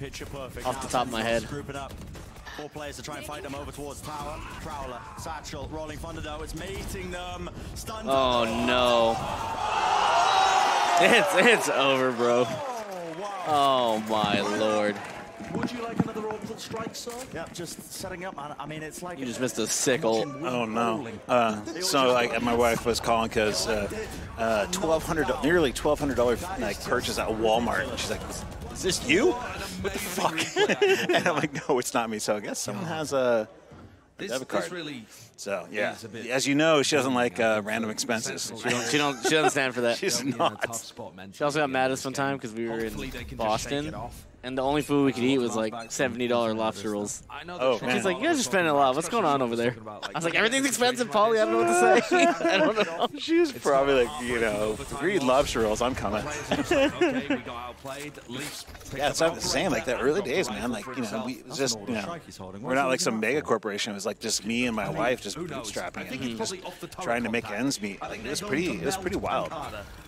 off the top of my head. 4 players to try and fight them over towards tower. Prowler, Satchel, rolling Thunderdome. It's mating them. Stunned. Oh no! It's over, bro. Oh my lord. Would you like another orbital strike, sir? Yep, just setting up. I mean, it's like you just missed a sick ult. Oh no! So like my wife was calling because $1,200, nearly $1,200 like purchase at Walmart. And she's like, "Is this you? What the fuck?" And I'm like, "No, it's not me." So I guess someone has a debit card. So yeah, as you know, she doesn't like random expenses. She doesn't stand for that. She's not. She also got mad at us one time because we were in Boston, and the only food we could eat was like $70 lobster rolls. Oh man! She's like, "You guys are spending a lot. What's going on over there?" I was like, "Everything's expensive, Paulie. I don't know what to say." I don't know. She was probably like, you know, if we eat lobster rolls, I'm coming. Yeah, it's the same. Like the early days, man. Like, you know, it was just, you know, we're not like some mega corporation. It was like just me and my wife just bootstrapping and just trying to make ends meet. Like it was pretty wild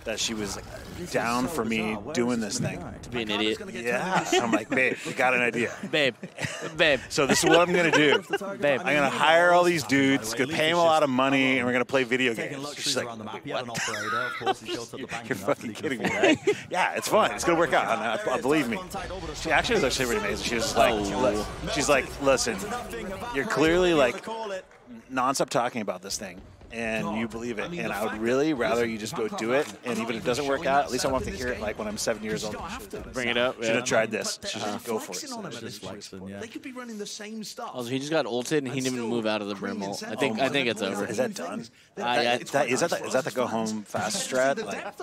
that she was like down for me doing this thing. To be an idiot. Yeah. I'm like, babe, we got an idea. Babe. So this is what I'm gonna do. Babe. I'm gonna hire all these dudes, gonna pay them a lot of money, and we're gonna play video games. She's like, what? You're fucking kidding me, right? Yeah, it's fun. It's gonna work out. Believe me. She actually was actually really amazing. She was like, she's like, listen, you're clearly like nonstop talking about this thing, and you believe it, and I would really rather you just go do it, and even if it doesn't work out, at least I want to hear it like when I'm 7 years old. Bring it up. Should have tried this. Should just go for it. They could be running the same stuff. Also, he just got ulted and he didn't even move out of the brim ult. I think it's over. Is that done? Is that the go home fast strat? Like,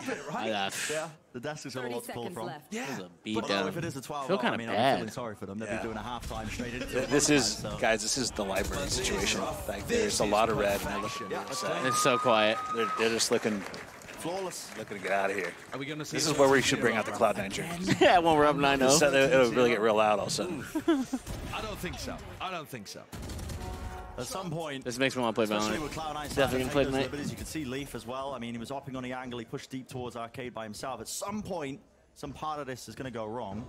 the desk is a lot to pull from. Yeah. It was a beat down. If it is a 12, I feel kind of I'm bad. feeling sorry for them. They'll be doing a halftime straight into this is, guys, this is the library situation. Like, there's a lot of red, and they're looking really sad. It's so quiet. They're just looking flawless. Looking to get out of here. Are we gonna see this is where we should bring out the Cloud9 jerseys. Yeah, when we're up 9-0. It'll really get real loud all of a sudden. I don't think so. I don't think so. At some point, this makes me want to play Valorant. Definitely gonna play tonight. As you can see, Leaf as well. I mean, he was hopping on the angle. He pushed deep towards Arcade by himself. At some point, some part of this is going to go wrong.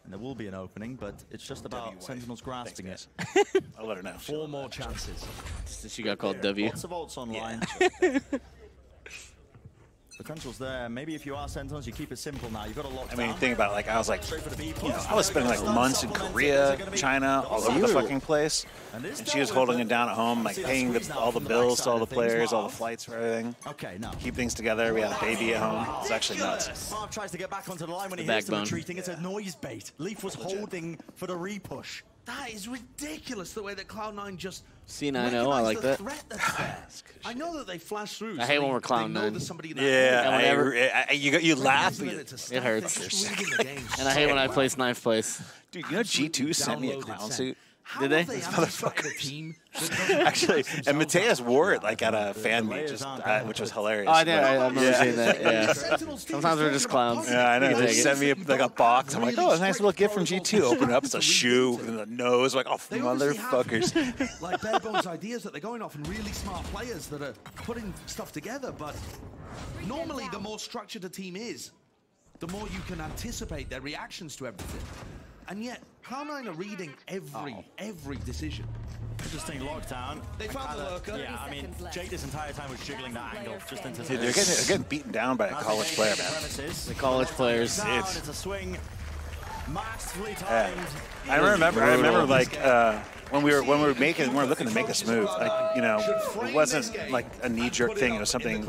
And there will be an opening, but it's just about Sentinels grasping it. I'll let her know. 4 more chances. She got called W. Lots of ults online. Potential's there. Maybe if you are Sentinels, you keep it simple now. You've got a lot. I mean, think about it. Like, I was like, you know, I was spending like months in Korea, China, all over the fucking place. And she was holding it down at home, like paying all the bills to all the players, all the flights for everything. Okay, no. Keep things together. We had a baby at home. It's actually nuts. Marv tries to get back onto the line when he hears them retreating. It's a noise bait. Leaf was holding for the repush. That is ridiculous, the way that Cloud9 just C9, I like that. I know that they flash through. I hate when we're Cloud9. Yeah, you laugh. It hurts. And I hate when I place 9th place. Dude, you know G2 sent me a clown suit? Did they? These motherfuckers. Actually, and Mateus wore it like at a fan meet, which was hilarious. Oh, I remember seeing that. Yeah. Sometimes we're just clowns. Yeah, I know. They sent me like a box. I'm like, oh, it's a nice little gift from G2. Open it up, it's a shoe and a nose. Like, oh, motherfuckers. Like bare bones ideas that they're going off, and really smart players that are putting stuff together. But normally, the more structured a team is, the more you can anticipate their reactions to everything. And yet, Cloud9 are reading every decision. Interesting lockdown. They found the lurker. Yeah, I mean, Jake this entire time was jiggling that angle just into. Dude, they're getting beaten down by a college player, man. The college players. It's a swing. Masterfully timed. I remember like when we were looking to make this move, like, you know, it wasn't like a knee-jerk thing. It was something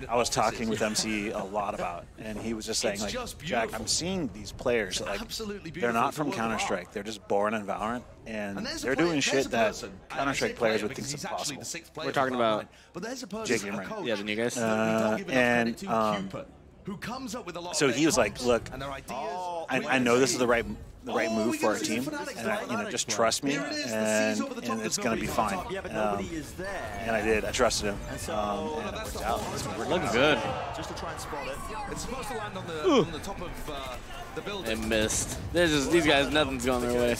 I was talking with MC a lot about, and he was just saying, like, Jack, I'm seeing these players, like, they're not from Counter-Strike. They're just born in Valorant, and they're doing shit that Counter-Strike players would think is impossible. We're talking about Jake and Ring. Yeah, the new guys. who comes up with a lot So of he was like, look, and their ideas. I know this is the right move for our team, and just trust me, and it's going to be fine. And I did. I trusted him, and it worked out. Looking good. Just to try and spot it. It's supposed to land on the top of the building. It missed. They're just these guys. Nothing's going their way.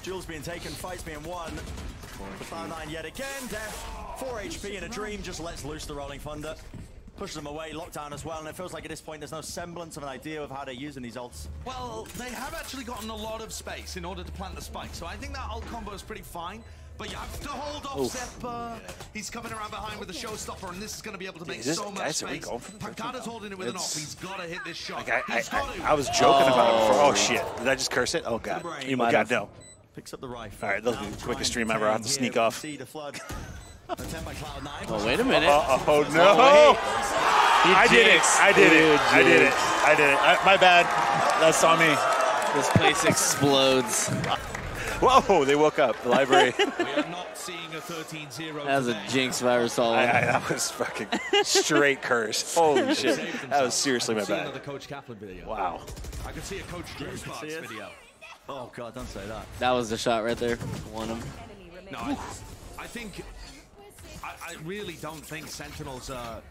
Jules being taken, fights being won. For Cloud9 yet again. Death, 4 HP in a dream, just lets loose the Rolling Thunder. Pushes them away, lockdown as well, and it feels like at this point there's no semblance of an idea of how they're using these ults. Well, they have actually gotten a lot of space in order to plant the spike, so I think that ult combo is pretty fine. But you have to hold off Zeppa. He's coming around behind with a showstopper, and this is going to be able to make so much space. Pancada's holding it with an off. He's got to hit this shot. Like I was joking about it before. Oh shit! Did I just curse it? Oh god! You might have. No. Picks up the rifle. All right, that'll be the quickest stream ever. I have to sneak off. Oh, wait a minute. Oh no! I did it. I did it. I did it. I did it. My bad. That's on me. This place explodes. Whoa! They woke up. The library. We are not seeing a 13-0. That was a jinx virus all over. That was fucking straight curse. Holy shit! That was seriously my bad. Another Coach Kaplan video. Wow. I could see a Coach Drew Sparks video. Oh god, don't say that. That was the shot right there. Won him. No, I think. I really don't think Sentinels are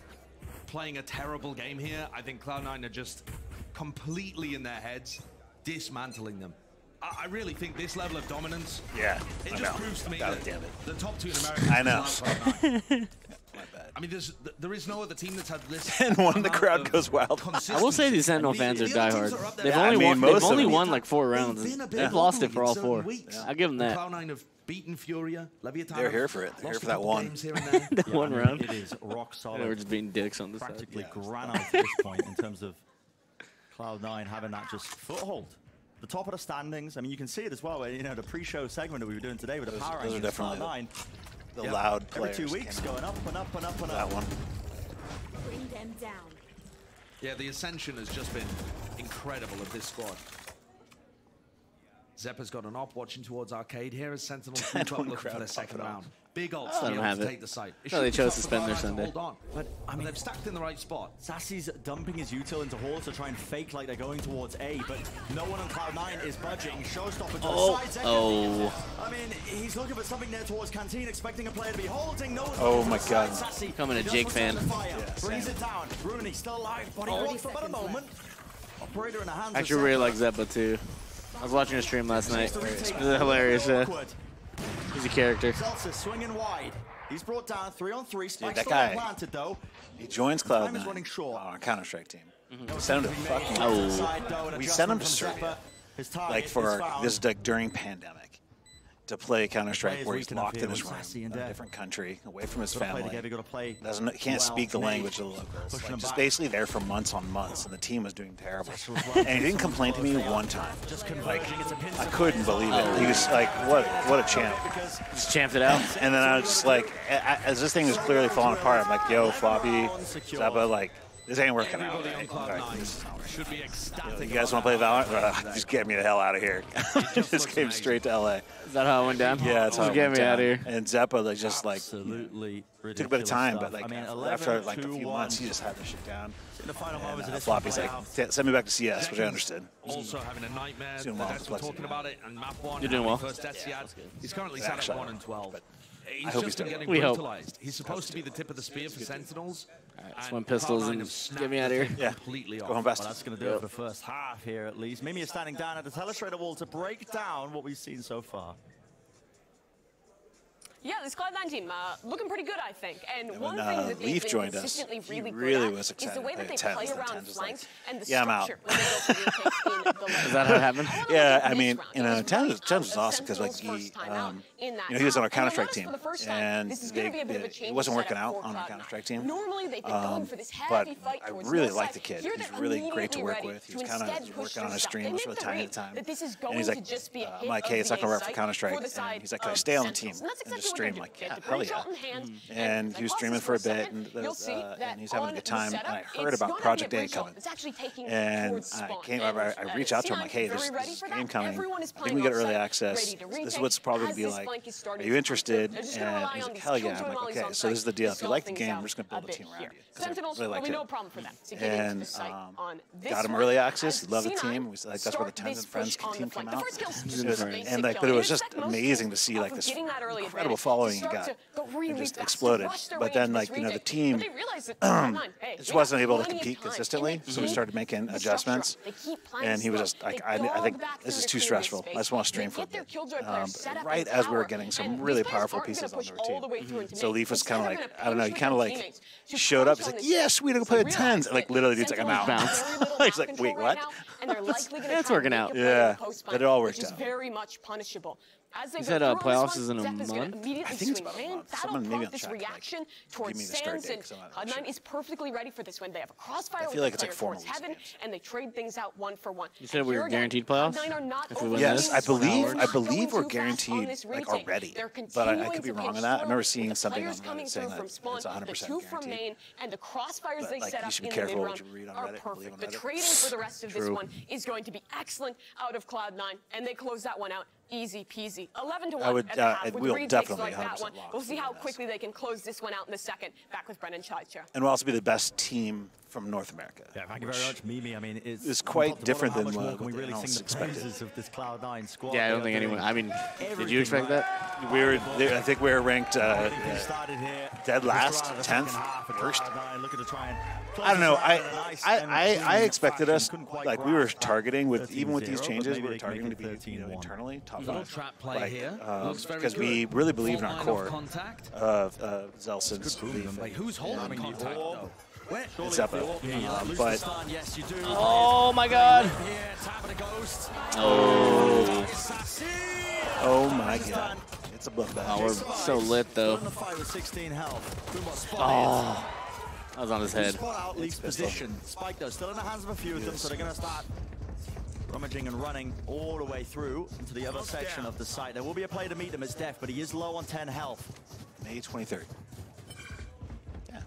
playing a terrible game here. I think Cloud9 are just completely in their heads, dismantling them. I really think this level of dominance. Yeah, it just proves to me that damn it. the top 2 in America. I know. My bad. I mean, there is no other team that's had this. And when the crowd goes wild. I will say these Sentinel fans are diehard. They've only won like 4 rounds. They've lost it for all 4. I'll give them that. Cloud9 have beaten Furia. They're here for it. They're here for that one. That one round. It is rock solid. They were just being dicks on this side. Practically granite at this point in terms of Cloud9 having that just foothold. The top of the standings. I mean, you can see it as well. You know, the pre-show segment that we were doing today with the power rankings. Those are definitely Cloud9. the loud players. Every 2 weeks, going up and up and up and up. That one. Bring them down. Yeah, the ascension has just been incredible of this squad. Zeppa's got an op watching towards Arcade. Here is Sentinel looking for their second round. Big ults to be able to take the site. No, they chose to spend their Sunday. Hold on. But I mean, they've stacked in the right spot. Sassy's dumping his util into Hall to try and fake like they're going towards A, but no one on Cloud9 is budging. Showstopper to the side. I mean, he's looking for something there towards Canteen, expecting a player to be holding. No one's oh my god. Sassy Coming a Jake fan. Brings it down. Rooney still alive, but he holds for about a moment. Operator in the hands. I actually really like Zeppa too. I was watching a stream last night. It was hilarious. He's a character. Seltzer swinging wide. He's brought down 3-on-3. Dude, that guy. Planted, though. He joins Cloud9 on our Counter-Strike team. We sent him to fucking. We sent him to Serbia, like for this like during pandemic, to play Counter-Strike where he's locked in his room in a different country, away from his family. Can't speak the language of the locals. Like, just basically there for months on months, and the team was doing terrible. And he didn't complain to me one time. Like, I couldn't believe it. He was like, what a champ. Just champed it out. And then I was just like, as this thing was clearly falling apart, I'm like, yo, Floppy, Zeppa, like, this ain't working out. Should be ecstatic. You guys want to play Valorant? Just get me the hell out of here. Just came straight to LA. Is that how it went down? Yeah, that's how it get went me down. out of here. And Zeppa, like, just like absolutely took a bit of time, but like after like a few months, he just had this shit down. In the final moments of this Floppy's like, send me back to CS, which I understood. Also having a nightmare. Doing well. We're talking about it, and map 1. You're doing well. He's currently sat at 1-12. I hope he's doing getting we brutalized. Hope. He's supposed to be the tip of the spear for Sentinels. Right, swim pistols and get me out of here. Yeah, completely go home fast. Well, that's going to do it for the first half here, at least. Mimi is standing down at the telestrator wall to break down what we've seen so far. Yeah, this Cloud9 team looking pretty good, I think. And one thing that they've been consistently really good at is the way that they play around flanks and the structure when they go for retakes in the lane. Is that how it happened? Yeah, I mean, you know, Thames was awesome because like he was on our Counter-Strike team, and it wasn't working out on our Counter-Strike team. Normally they've been going for this But heavy fight I towards really the like side. the kid. Here He's they're really great to work immediately with. He was ready kind to of instead working on push his through streams stuff. from They time make to the time. read that this is And he's going like, to just be a hit I'm like, of hey, the it's not gonna A work for site Counter-Strike. for the side And he's like, of can I stay on the team Sentinels. And that's and exactly just stream? I'm like, yeah, hell yeah. And he was streaming for a bit, and he's having a good time. And I heard about Project A coming. And I reached out to him like, hey, there's this game coming. I think we get early access. This is what's probably going to be like. Are you interested? And he's like, hell yeah. I'm like, okay, so this is the deal. If you like the game, we're just going to build a team around you. Sentinels, really no problem for them to get and into the site on this got him early access. Love the team. Like, that's where the Tens and Friends team came out. And like, but it was just amazing to see like this incredible following he got. It just exploded. But then like, you know, the team just wasn't able to compete consistently, so we started making adjustments. And he was just like, I think this is too stressful. I just want to stream for a bit. Right as we were getting some really powerful pieces on the routine. So Leaf was kind of like, I don't know, he kind of like showed up. He's like, yeah, sweet, I'm going to play with Tens. And like literally dude's like, I'm out. He's like, wait, what? It's working out. Yeah, but it all worked out. Very much punishable. You said playoffs is in a month? I think it's about a month. Someone maybe on the chat reaction towards Sands, and Cloud9 is perfectly ready for this one. They have a crossfire with like it's like towards Heaven, and they trade things out 1 for 1. You said we were guaranteed playoffs? Yes, I believe we're guaranteed like already, but I could be wrong on that. I remember seeing something on Reddit saying that it's 100% guaranteed. And the crossfires they like, set up in the mid-round are perfect. The trading for the rest of this one is going to be excellent out of Cloud9, and they close that one out. Easy peasy. 11-1 at the half with retakes like that one. We'll see how quickly they can close this one out in the second. Back with Brennan Sideshow. And we'll also be the best team from North America. Yeah, thank you very much, Mimi. I mean, it's quite different than what we really expected. Of this Cloud9 squad. Yeah, I don't think anyone. I mean, did you expect that? I think we were ranked dead last, 10th, worst. I don't know. I expected us, like we were targeting with, even with these changes, we were targeting to be, you know, internally top 5. Trap play here. Because we really believe in our core of Zelson's. Wait, who's holding contact though? Zeppo. But oh my god. Oh my god. It's a bloodbath. Oh, we're so lit though. Oh. That was on his head. Spike though, still in the hands of a few of them, so they're going to start rummaging and running all the way through into the other section of the site. There will be a play to meet them as Def, but he is low on 10 health. May 23rd. Yeah.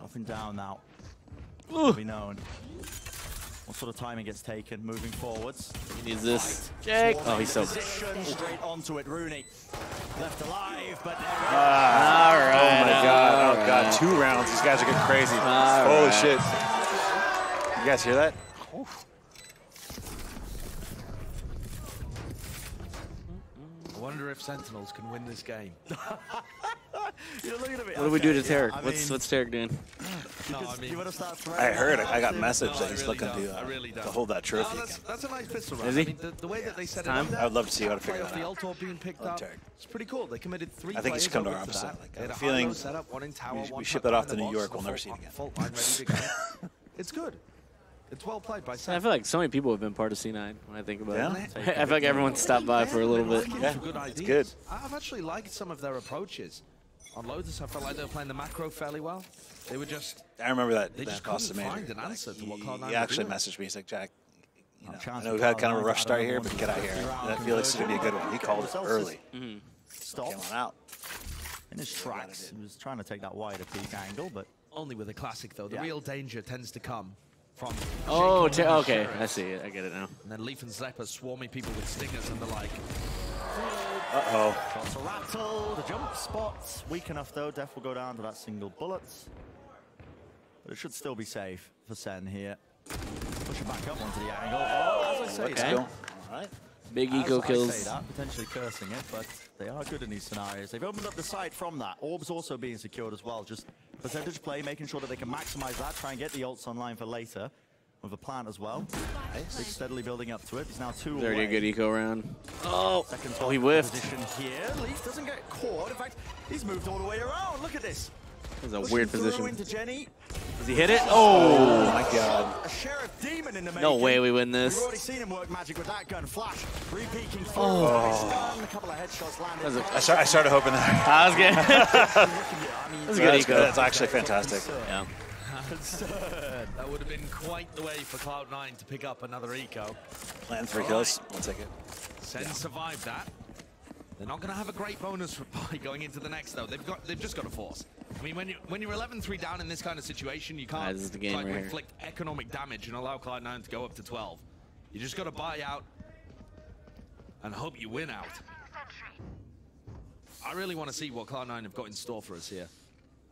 Up and down now. Will be known. What sort of timing gets taken moving forwards? He needs this. Jake. Oh, he's so good. Straight onto it, Rooney. Left alive, but all right. Oh my god. Oh god. 2 rounds. These guys are getting crazy. Holy shit. You guys hear that? Oof. I wonder if Sentinels can win this game. What do we do to Tarek? What's Tarek doing? I heard. I got a message that he's looking to hold that trophy again. That's a nice pistol round. Is he? I mean, the way that they set it up, I would love to see how to figure that the out. Ultor being picked up, it's pretty cool. They committed 3 I think it should come to our opposite. Like, I have a feeling we ship that off to New York, we'll never see it again. Fault line ready to go. It's good. It's well played by Sam. I feel like so many people have been part of C9 when I think about it. I feel like everyone stopped by for a little bit. Yeah, it's good. I've actually liked some of their approaches. On Lotus, I felt like they were playing the macro fairly well. They were just... I remember that just cost couldn't find an answer to what Cloud9 he actually messed me. He's like, Jack, you know, I know we've had kind of a rough start here, but get out here. And I feel like it's going to be a good one. He called it early. Stop. Came on out. In his tracks, he was trying to take that wider peak angle, but... Only with a classic, though. The real danger tends to come from... Oh, okay. I see it. I get it now. And then Leaf and Zeppa swarming people with stingers and the like. Uh-oh. Shots are rattled. The jump spot. Weak enough, though. Def will go down to that single bullet. But it should still be safe for Sen here. Pushing back up onto the angle. Oh, as I say, All right. Big eco kills. I say that, potentially cursing it, but they are good in these scenarios. They've opened up the site from that. Orbs also being secured as well. Just percentage play, making sure that they can maximize that, try and get the ults online for later. With a plant as well. Nice. He's steadily building up to it. He's now 2 away. Already a good eco round. Oh, he whiffed. Position here. Leaf doesn't get caught. In fact, he's moved all the way around. Look at this. This is a weird position. Into Jenny. Does he hit it? Oh my god. A sheriff demon in the no way we win this. We've already seen him work magic with that gun. Flash. Re-peeking through. Oh. A couple of headshots landed. I started hoping that. I was good. That's a good eco. That's actually fantastic. Yeah. That would have been quite the way for Cloud9 to pick up another eco. Land 3 kills. I'll take it. Sen survived that. They're not going to have a great bonus by going into the next, though. They've just got to force. I mean, when you're 11-3 down in this kind of situation, you can't this is the game like, right inflict economic damage and allow Cloud9 to go up to 12. You just got to buy out and hope you win out. I really want to see what Cloud9 have got in store for us here.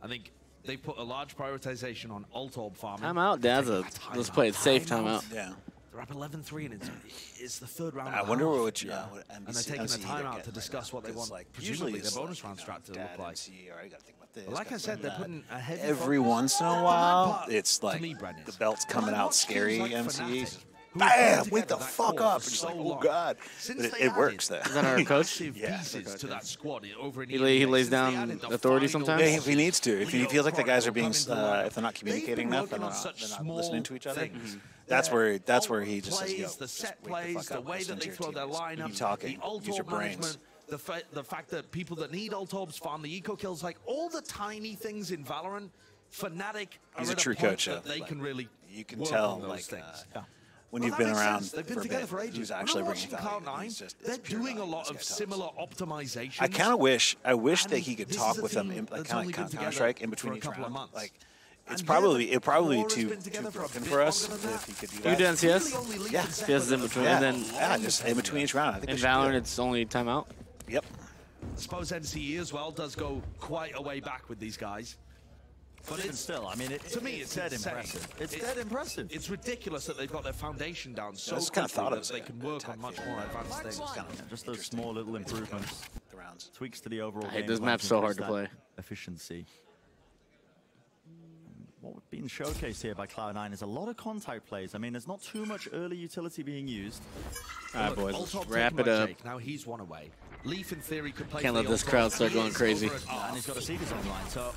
I think they put a large prioritization on ult orb farming. Timeout, let's play it safe. Timeout. Yeah. They're up 11-3 and it's the third round. I wonder what NBC, and they're taking a timeout to discuss what they want. Like, Presumably usually their bonus round strat to look like. This, but like I said, they're putting a heavy every once in a while. It's like the belt's coming out scary. MCE. Bam! Wake the fuck up! It's like, oh god! But it works though. Is that our coach? Yeah. To that squad over he lays down authority sometimes. Yeah, if he needs to. If he feels like the guys are being, if they're not communicating enough and they're not listening to each other, that's where he just says, "Yo, the set plays, the way that they throw their lineup, keep talking, use your brains." The fact that people that need ult orbs farm the eco kills, like all the tiny things in Valorant, Fnatic he's are a true at a point coach. that they can really you can tell like things. When you've been around they've been together for ages. who's actually bringing value. Cloud9, they're doing a lot of similar optimizations. I kind of wish that he could talk with them, like kind of Counter-Strike in between each round. Like, it'd probably be too broken for us if he could do that. You do NCS? Yeah. CS in between, and then just in between each round. I think in Valorant, it's only timeout. Yep. I suppose NCE as well does go quite a way back with these guys. But even still, I mean, to me, it's dead impressive. It's dead impressive. It's ridiculous that they've got their foundation down so kind of thought that they can work on much more advanced things. Just those small little improvements, tweaks to the overall game. This map's so hard to play. Efficiency. What's being showcased here by Cloud9 is a lot of contact plays. I mean, there's not too much early utility being used. All right, boys, let's wrap it up. Now he's one away. Leaf, in theory, could play. Can't let this crowd start going crazy. And he's got a Seekers online, so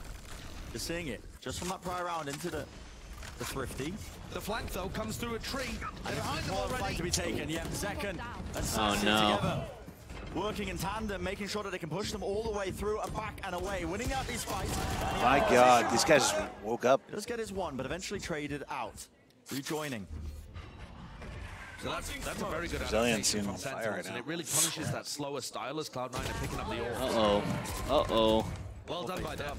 you're seeing it just from that prior round into the Thrifty. The flank though comes through a tree. And behind them already to be taken. Yeah, second. Oh no. Together. Working in tandem, making sure that they can push them all the way through and back and away, winning out these fights. My God, these guys just woke up. He does get his one, but eventually traded out, rejoining. So that's a very good Resilience adaptation on from fire right Sentinels, now. and it really punishes that slower style as Cloud9 are picking up the ore. Uh-oh. Well done by them.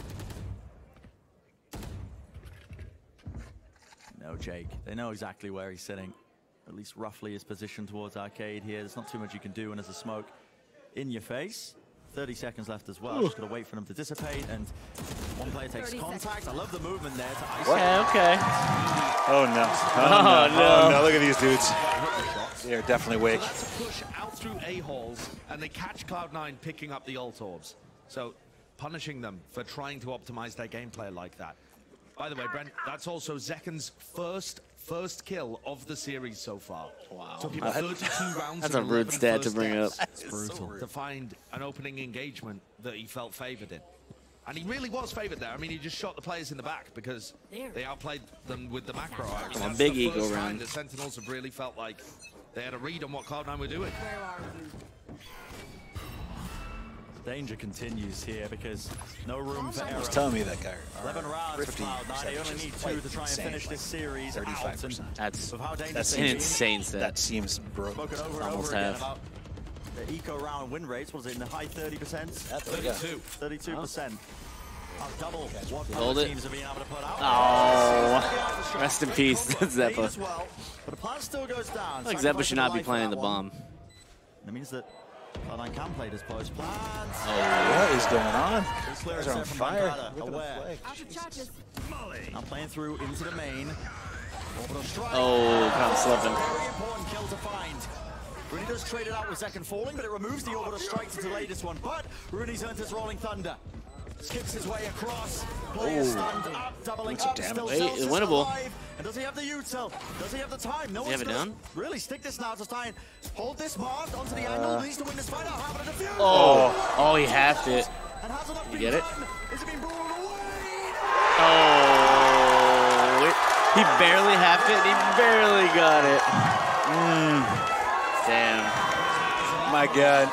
No, Jake. They know exactly where he's sitting. At least roughly his position towards Arcade here. There's not too much you can do, and there's a smoke in your face. 30 seconds left as well. Just got to wait for them to dissipate, and one player takes contact. I love the movement there to ice. Okay. Oh no. Oh no, look at these dudes. They're definitely awake. So that's a push out through A-holes, and they catch Cloud9 picking up the ult orbs. So punishing them for trying to optimize their gameplay like that. By the way, Brent, that's also Zeken's first kill of the series so far. Wow. Took him 32 rounds. That's a rude stat to bring up. It's brutal. To find an opening engagement that he felt favored in. And he really was favored there. I mean, he just shot the players in the back because they outplayed them with the macro. I mean, that's big the ego first time round. the Sentinels have really felt like they had a read on what Cloud9 were doing. Danger continues here because no room for error. I was telling me that guy. 11 rounds for Cloud9. They only need 2 to try and finish this series 35%. That's an insane stat. That seems broke. Spoken over and Almost over again half. about the eco round win rates. Was it in the high 30%? 32%. Double what Hold other it. teams are being able to put out. Oh, rest in peace, Zeppa. As well, but the plan still goes down. Like Zeppa should not be playing the bomb. That means that Cloud9 can play this post plans. What is going on? These Guys are on fire. Look at the aware. flag. Now playing through into the main. Orbital strike. Oh, kind of slipping. Very important kill to find. Rooney does trade it out with Zeken falling, but it removes the orbital strike to delay this one. But Rooney's earned his rolling thunder. Skips his way across. Player stunned up, doubling up. Still Hey, Celsius winnable. alive. And does he have the util? Does he have the time? No one's have it gonna down? really stick this now to try and hold this mark onto the angle. Needs to win this fight out. How about a defuse? Oh, he halved it. And has it not You been get it? done? Is it being brought away? Oh, he barely halved it, and he barely got it. Damn. My God.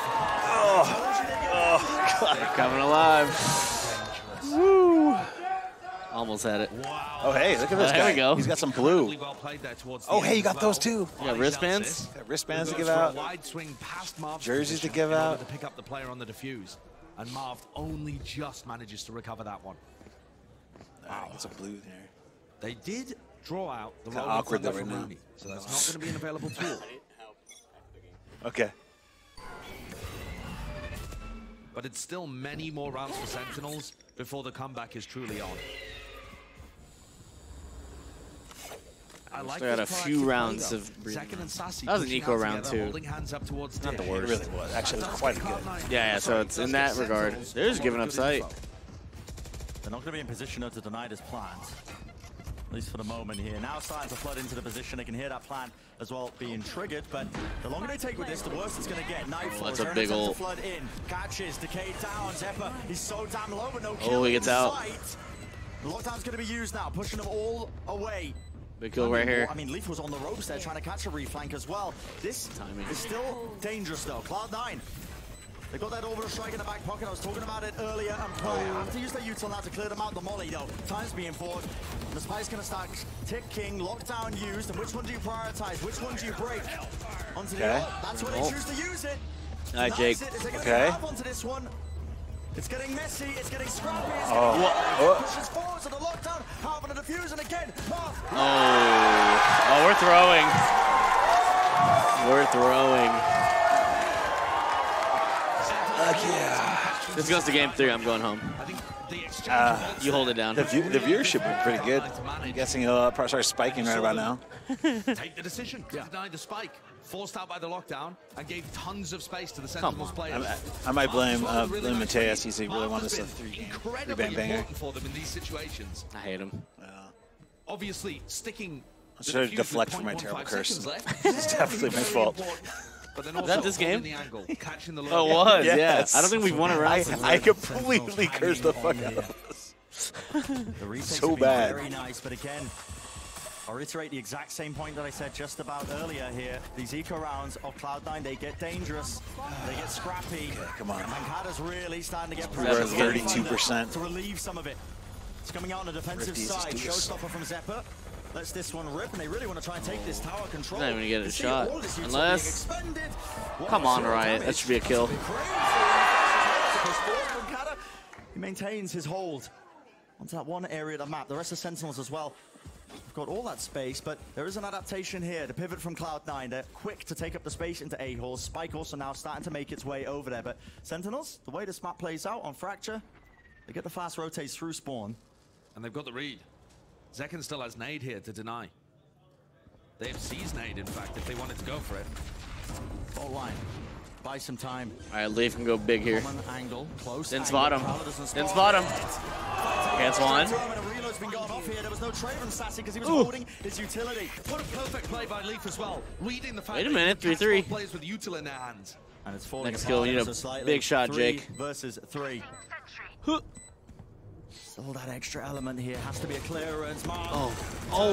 They're coming alive. Woo. Almost had it. Wow. Oh, hey, look at this guy. There we go. He's got some blue. Well played there towards the Oh, end hey, you as got well. those too. You got wristbands? Got wristbands to Goes give for a out. wide swing past Marv's Jerseys to position give in order out. to pick up the player on the defuse. And Marv only just manages to recover that one. Wow, it's a blue there. They did draw out the Kinda rolling awkward thunder though from right now. Rooney, so that's not going to be an available tool. Okay. But it's still many more rounds for Sentinels before the comeback is truly on. I like Still got a this few proactive rounds play, of though. breathing Second and Sassy That was an pushing eco out round, together, too. holding hands up towards Not the Dick. worst. It really was. Actually, it was quite good. Yeah, so it's in that regard. They're just giving up sight. They're not going to be in position to deny this plant. At least for the moment here. Now starting to flood into the position. They can hear that plant as well being triggered, but the longer they take with this, the worse it's going to get. Nightfall. That's a big ult. Flood in. Catches. Decay down. Zephyr. He's so damn low, but no kill. Oh, he gets in out. sight. The lockdown's going to be used now, pushing them all away. Big kill right here. I mean, Leaf was on the ropes there trying to catch a reflank as well. This Timing. is still dangerous though. Cloud9. They got that orbital strike in the back pocket. I was talking about it earlier. And probably have to use their util now to clear them out. The molly though. Time's being fought. The spy's going to start ticking. Lockdown used. And which one do you prioritize? Which one do you break? Onto the ult. That's when they choose to use it. Nice, Jake. Okay. Onto this one. It's getting messy, it's getting scrappy, it's Oh. pushes forward to the lockdown, half on the defuse, and again, Marv. Oh, we're throwing. We're throwing. Yeah. This goes to game 3. I'm going home. You hold it down. The viewership was pretty good. I'm guessing he'll probably start spiking right about now. Take the decision to deny the spike. Forced out by the lockdown and gave tons of space to the Sentinels players. I might blame Mateus. He really wanted this a three-bang banger. Important for them in these situations. I hate him. Obviously, sticking. I should have deflect from my terrible curse. It's definitely my fault. But then Is that this game? the angle, catching the Oh, it was, Yes. yeah. I don't think we've won a round since I then. completely cursed the fuck out of us. The retakes So have been bad. very nice, but again, I'll reiterate the exact same point that I said just about earlier here. These eco rounds of Cloud9, they get dangerous, they get scrappy. Come on. Mankata's really starting to get We were at pressure 32%. to relieve some of it. It's coming out on the defensive Rifties, side. just do this. Showstopper from Zephyr. Lets this one rip, and they really want to try and take this tower control. Not even gonna get a You see shot. all this utility Unless- being expended. Come on, Riot. That should be a kill. He maintains his hold onto that one area of the map. The rest of Sentinels as well. We've got all that space, but there is an adaptation here. The pivot from Cloud9, they're quick to take up the space into A-Hole. Spike also now starting to make its way over there. But Sentinels, the way this map plays out on Fracture, they get the fast rotates through spawn. And they've got the read. Zekken still has nade here to deny. They have seized nade, in fact, if they wanted to go for it. Fault line. Buy some time. All right, Leaf can go big here. Common angle, close Didn't angle. spot him. Prowler doesn't Didn't spot spot him. Gets one. A reload's been going off here. There was no trade from Sassy because he was holding his utility. What a perfect play by Leaf as well. Reading the fact Wait a that minute, he can 3-3. catch both players with util in their hands. And it's falling Next apart kill, we need ever a so slightly. big shot, 3 Jake. versus 3. Still that extra element here has to be a clearance. Oh.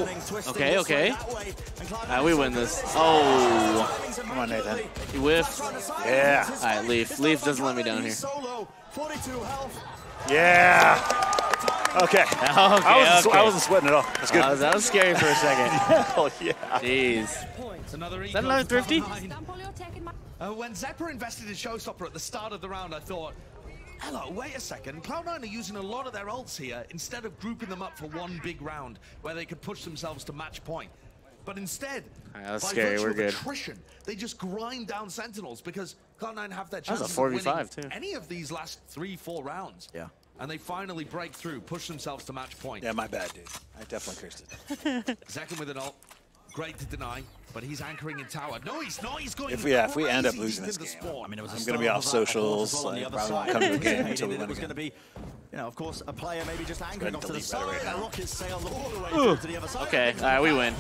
Turning, twisting Okay, this way, okay. that way. And Cloud9 Alright, we is win so this. good at Oh. Come on, Nathan. He whiffed. Yeah. All right, Leaf. Leaf doesn't let me down here. Solo, 42 health. Yeah. Okay. I wasn't sweating at all. That's good. That was scary for a second. Hell yeah. Jeez. It's another Is that another thrifty? When Zephyr invested in Showstopper at the start of the round, I thought, hello, wait a second. Cloud9 are using a lot of their ults here instead of grouping them up for one big round where they could push themselves to match point. But instead, that's by scary. virtue We're of good. attrition, they just grind down Sentinels because Cloud9 have their That was a chances of winning 4v5 too. any of these last 3-4 rounds. Yeah. And they finally break through, push themselves to match point. Yeah, my bad, dude. I definitely cursed it. Zekken with an ult. Great to deny, but he's anchoring in tower. No, he's not. He's going If we end crazy up losing deep this into game, spawn. I mean, it was I'm going to be off socials. on the other Probably won't side. come to a game until we It win was going to again. be, you know, of course, a player maybe just anchoring off to the delete that side. right now. And Rockets sailed all the way through to the other side. Okay, all right, we win.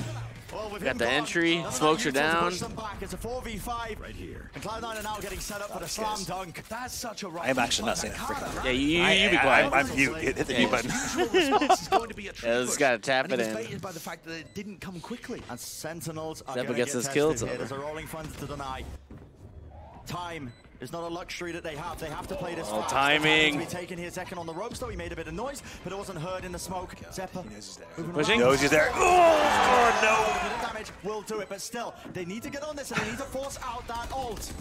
Well, with Got him the gone, entry, another smokes are util to down. push them back. It's a 4v5 right here. And Cloud9 are now getting set up for the Yes. slam dunk. That's such a right. I am actually not saying that freaking Yeah, you be quiet. I'm mute. Hit the mute button. response is going to be a Yeah, just gotta tap and it he was in. baited by the fact that it didn't come quickly. And Sentinels are Zephyr going to gets get his tested kills here. over. There's a rolling front to deny. Time It's not a luxury that they have. They have to play this Oh, fast. timing. To be taken here, Zekken on the ropes, though. He made a bit of noise, but it wasn't heard in the smoke. Zeppa. Pushing. Knows he's there. Oh, no. Damage will do it, but still, they need to get on this and they need to force out that ult.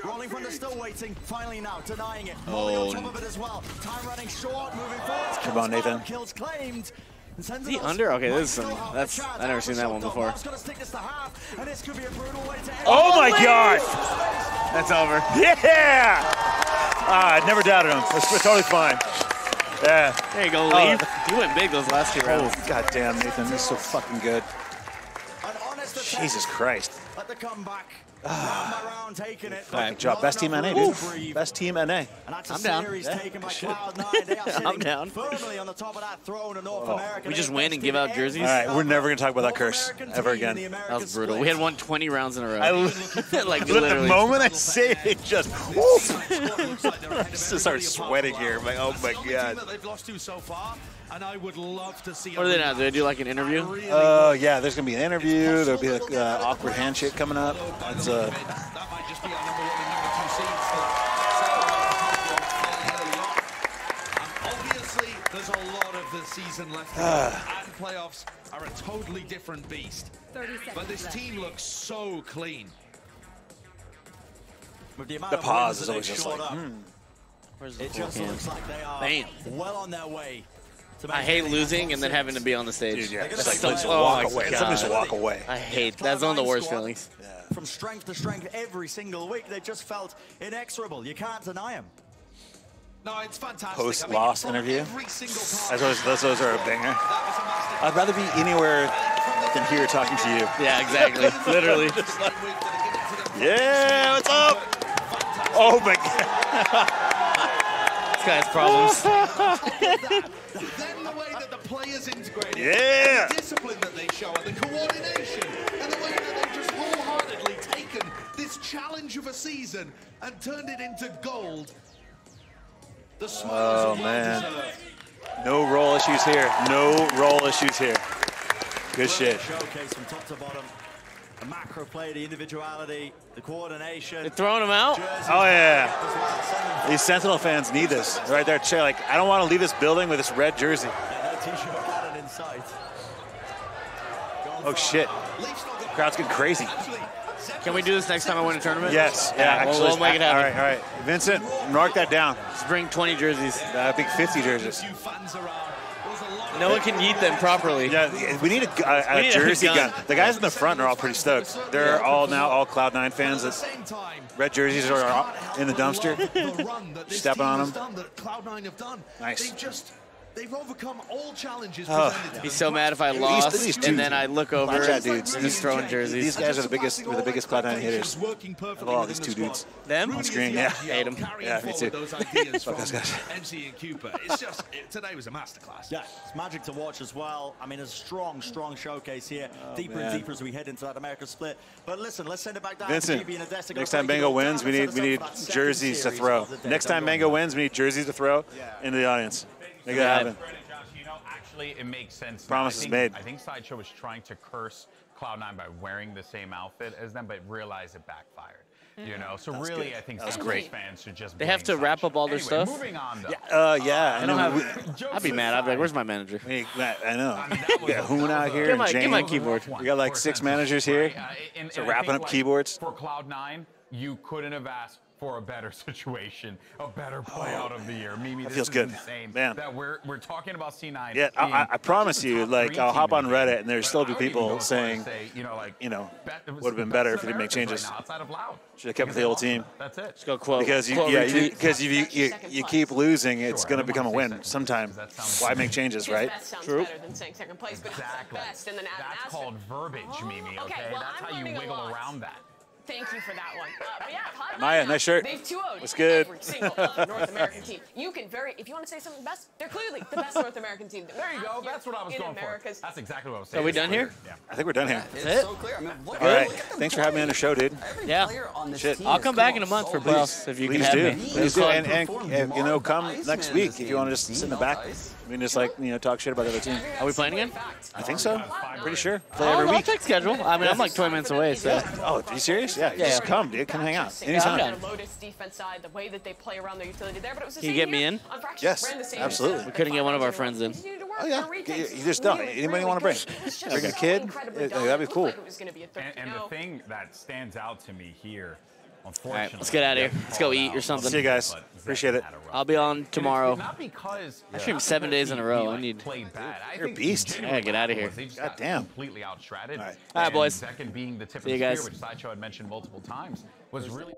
Rolling from the still waiting. Finally now, denying it. Molly on top of it as well. Time running short, moving forward. Come on, Nathan. Kills claimed. The under? Okay, this is some. I've never seen that one before. Oh my God! That's over. Yeah! I never doubted him. It's totally fine. Yeah. There you go, Leaf. You went big those last 2 rounds. Oh, God damn, Nathan. This is so fucking good. Jesus Christ. Let the comeback. Round taking it. Good job. Best team NA, dude. Best team NA. I'm down. I'm down. Firmly on the top of that throne in North America. We just win and give out jerseys? All right, we're never going to talk about that curse ever again. That was brutal. We had won 20 rounds in a row. Like, literally. The moment I say it, just start sweating here. I'm like, oh my God. They've lost to so far, and I would love to see. What are they now? Do they do like an interview? Yeah, there's going to be an interview. There'll be like awkward handshake coming up. It's that might just be our number 1 and number 2 seeds. Obviously, there's a lot of the season left, and playoffs are a totally different beast. But this team looks so clean. the pause is always just like, It just looks like they are well on their way. I hate losing and then having to be on the stage. Dude, yeah. It's like, walk away. Somebody just walk away. I hate that's one of the worst feelings. From strength to strength every single week, they just felt inexorable. You can't deny them. No, it's fantastic. Post-loss interview. Those are a banger. I'd rather be anywhere than here talking to you. Yeah, exactly. Literally. Yeah, what's up? Oh my God. This guy has problems. Then the way that the players integrated, yeah, the discipline that they show, and the coordination, and the way that they've just wholeheartedly taken this challenge of a season and turned it into gold. The oh man, no roll issues here. No roll issues here. Good shit. Showcase from top to bottom. The macro play, the individuality, the coordination. They're throwing them out? Oh, yeah. These Sentinel fans need this. They're right there, like, I don't want to leave this building with this red jersey. Oh, shit. Crowd's getting crazy. Can we do this next time I win a tournament? Yes. Yeah, actually. We'll make it happen. All right. Vincent, mark that down. Let's bring 20 jerseys. I think 50 jerseys. No one can yeet them properly. Yeah, we need a jersey gun. The guys in the front are all pretty stoked. They're all Cloud9 fans. Red jerseys are in the dumpster. Stepping on them. Nice. They've overcome all challenges. He's so mad if I lost, and then I look over and they're just throwing jerseys. These guys are the biggest Cloud9 hitters. Of all these two dudes. Them? On screen, yeah. Hate them. Yeah, me too. Fuck those guys. MC and Cooper. It's just, today was a masterclass. Yeah, it's magic to watch as well. I mean, a strong showcase here. Deeper and deeper as we head into that America split. But listen, let's send it back down Vincent, to GB and Odessa. next time Mango wins, we need jerseys to throw. Next time Mango wins, we need jerseys to throw into the audience. Make it happen. You know, actually, it makes sense. Promise is made. I think Sideshow was trying to curse Cloud9 by wearing the same outfit as them, but realized it backfired. You know, so That's really, good. I think that was great fans should just. They have to wrap up all their stuff. Moving on, though. Yeah. I don't have. I'd be mad. I'd be like, "Where's my manager?" I know. We got Hoon out here. Get my keyboard. We got like 6 managers here. So wrapping up keyboards. For Cloud9, you couldn't have asked for a better situation, a better play out of the year. Mimi, this feels is good. Insane Man. that we're talking about C9. Yeah, I promise you, like, I'll hop on Reddit and there's still be people saying, would have been better if we didn't make changes. Should have kept with the old team. That's it. Just go quote. Because you keep losing, it's going to become a win sometime. Why make changes, right? True. Better than saying second place, but exactly. Best and then That's called verbiage, Mimi. Okay, well, that's how you wiggle around that. Thank you for that one. But yeah, Cloud9 Maya, nice shirt. They've 2-0'd What's good? every single other North American team. You can if you want to say something best, they're clearly the best North American team. There you go. That's what I was going for. That's exactly what I was saying. Are we done here? Yeah. I think we're done here. It's so clear. I mean, all right. Thanks for having me on the show, dude. Yeah. I'll come back in a month for playoffs if you can have me. Please do. And come next week if you want to just sit in the back, We can just like talk shit about the other team. Are we playing again? I think so. Pretty sure. Play every I'll week. check schedule. I mean, I'm like 20 minutes away, so. Yeah. Oh, are you serious? Yeah. Just come, dude. Come hang out anytime. Yeah, Lotus defense side, the way that they play around their utility there, but it was the Can you same get me here. in? On Fractions Yes, ran the same absolutely. We couldn't get one of our friends in. Oh yeah. You just don't. Anybody want to bring? Bring a kid? That'd be cool. And the thing that stands out to me here, All unfortunately. right, let's get out of here. Let's go eat or something. See you guys. Appreciate it. I'll be on tomorrow. Not because I stream 7 days in a row. I need. played bad. You're a beast. I gotta get out of here. God damn. Completely outshratted. All right. All right, boys. Second being the tip See you of the guys. spear, which Sideshow had mentioned multiple times, was really.